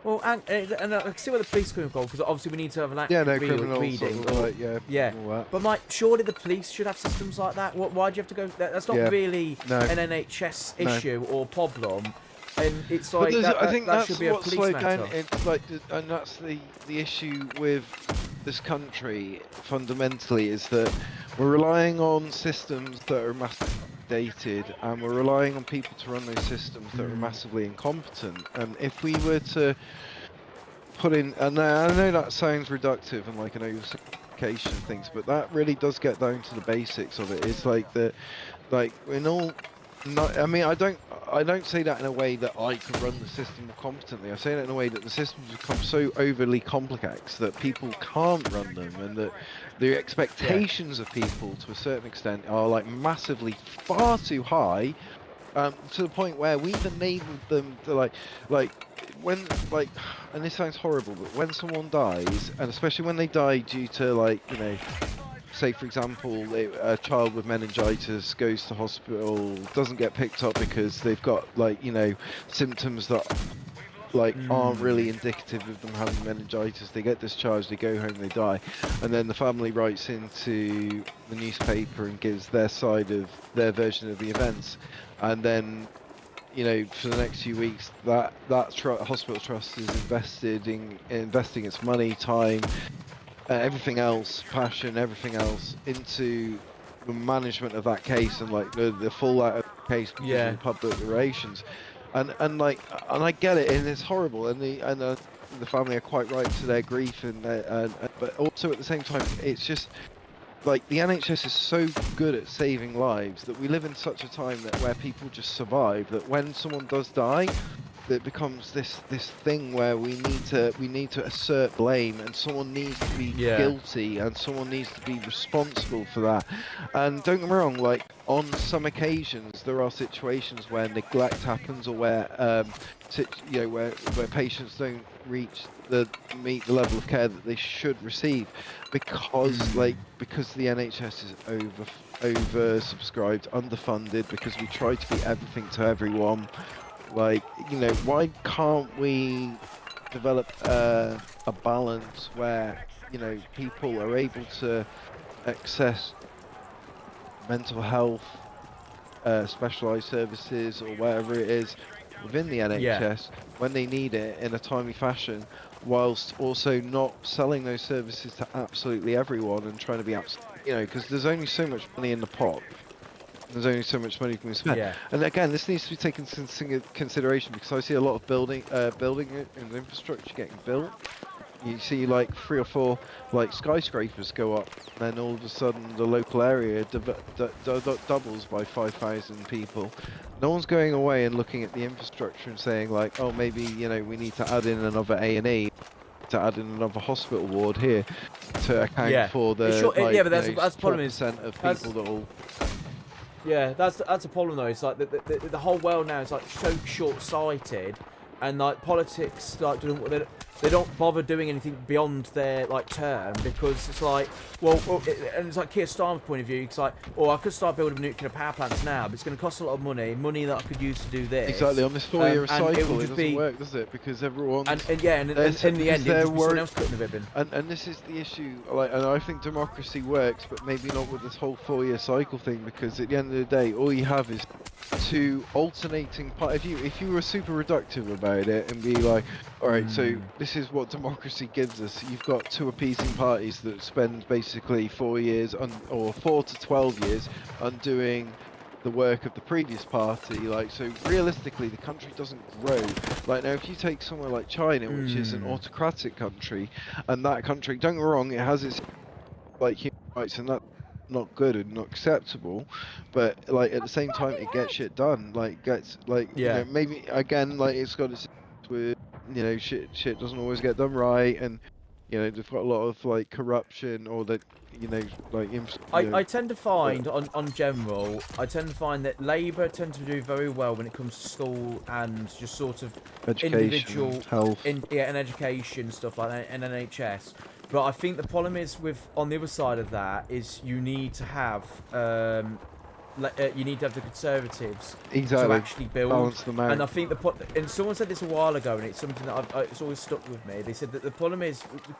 well, and I can see where the police come from, because obviously we need to have an active reading. Sort of But like, surely the police should have systems like that. Why do you have to go? That's not really an NHS issue or problem. And it's like I think that that's should be a what's police like, matter. and it's like, and that's the issue with this country fundamentally, is that we're relying on systems that are massively dated, and we're relying on people to run those systems that are massively incompetent. And if we were to put in, and I know that sounds reductive and like an oversimplification of things, but that really does get down to the basics of it. It's like that, like in all. I mean, I don't say that in a way that I can run the system more competently. I say that in a way that the systems become so overly complex that people can't run them, and that the expectations of people to a certain extent are like massively far too high, to the point where we've enabled them to like when like, and this sounds horrible, but when someone dies, and especially when they die due to like, you know, say for example a child with meningitis goes to hospital, doesn't get picked up because they've got like, you know, symptoms that like aren't really indicative of them having meningitis, they get discharged, they go home, they die, and then the family writes into the newspaper and gives their side of their version of the events, and then, you know, for the next few weeks that hospital trust is investing its money, time, everything else, passion, everything else into the management of that case, and like the fallout of the case because of public relations, and I get it, and it's horrible, and the family are quite right to their grief, and but also at the same time it's just like the NHS is so good at saving lives that we live in such a time that where people just survive, that when someone does die, it becomes this thing where we need to assert blame, and someone needs to be guilty, and someone needs to be responsible for that. And don't get me wrong, like on some occasions there are situations where neglect happens, or where you know, where patients don't meet the level of care that they should receive, because because the NHS is over subscribed, underfunded, because we try to be everything to everyone. Like, you know, why can't we develop a balance where, you know, people are able to access mental health, specialised services, or whatever it is within the NHS when they need it in a timely fashion, whilst also not selling those services to absolutely everyone and trying to be you know, because there's only so much money in the pot. There's only so much money can be spent. And again, this needs to be taken into consideration, because I see a lot of building and infrastructure getting built. You see like 3 or 4 like skyscrapers go up, and then all of a sudden the local area doubles by 5,000 people. No one's going away and looking at the infrastructure and saying like, oh, maybe, you know, we need to add in another A&E, to add in another hospital ward here to account for the but that's the problem is 4% of people that will. Yeah, that's a problem though. It's like the whole world now is like so short-sighted, and like politics like they don't bother doing anything beyond their like term, because it's like, and it's like Keir Starmer's point of view. It's like, I could start building nuclear power plants now, but it's going to cost a lot of money that I could use to do this. Exactly, on this 4-year cycle, it doesn't work, does it? Because everyone in the end, it just be someone else cutting the ribbon. And this is the issue. Like, and I think democracy works, but maybe not with this whole 4-year cycle thing, because at the end of the day, all you have is two alternating if you were super reductive about it and be like, all right, so this is what democracy gives us. You've got 2 appeasing parties that spend basically 4 years or 4 to 12 years undoing the work of the previous party. Like, so realistically the country doesn't grow. Like, now if you take somewhere like China, which is an autocratic country, and that country, don't get me wrong, it has its like human rights, and that's not good and not acceptable, but like at the same time it gets shit done. Like, gets like, you know, maybe again, like, it's got its with, you know, shit doesn't always get done right, and you know, they've got a lot of like corruption, or that, you know, like I tend to find on general, I tend to find that Labour tend to do very well when it comes to school and just sort of individual health, and education stuff like that, and NHS. But I think the problem is on the other side of that is you need to have the Conservatives to actually build. Balance them out. And I think and someone said this a while ago, and it's something that it's always stuck with me. They said that the problem is a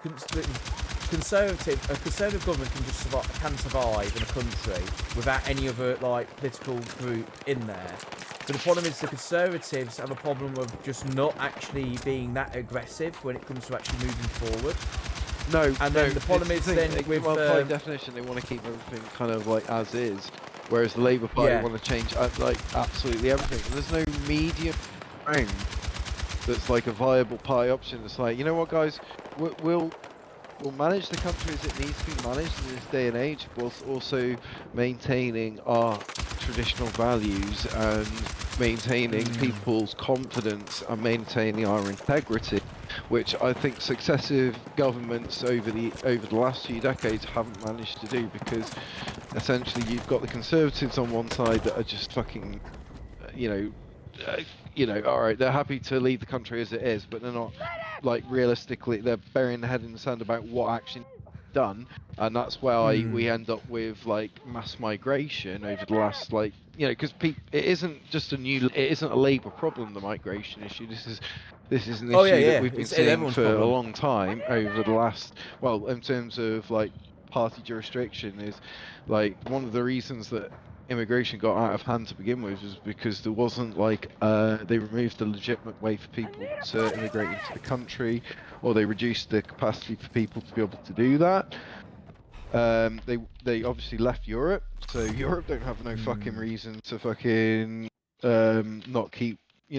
conservative government can survive in a country without any other like political group in there. But the problem is the Conservatives have a problem of just not actually being that aggressive when it comes to actually moving forward. No, and then the problem is then with by definition they want to keep everything kind of like as is, whereas the Labour Party want to change like absolutely everything. There's no medium ground that's like a viable party option. It's like, you know what, guys, we'll manage the country as it needs to be managed in this day and age, whilst also maintaining our traditional values and maintaining people's confidence and maintaining our integrity, which I think successive governments over the last few decades haven't managed to do, because essentially you've got the Conservatives on one side that are just fucking, you know, all right, they're happy to leave the country as it is, but they're not, like, realistically, they're burying their head in the sand about what actually needs to be done, and that's why we end up with like mass migration over the last, like, you know, because it isn't a Labour problem, the migration issue. This is an issue that we've been seeing for a long time over the last, well, in terms of like party jurisdiction, is like one of the reasons that immigration got out of hand to begin with was because there wasn't like they removed the legitimate way for people to immigrate into the country, or they reduced the capacity for people to be able to do that. They obviously left Europe, so Europe don't have no fucking reason to fucking not keep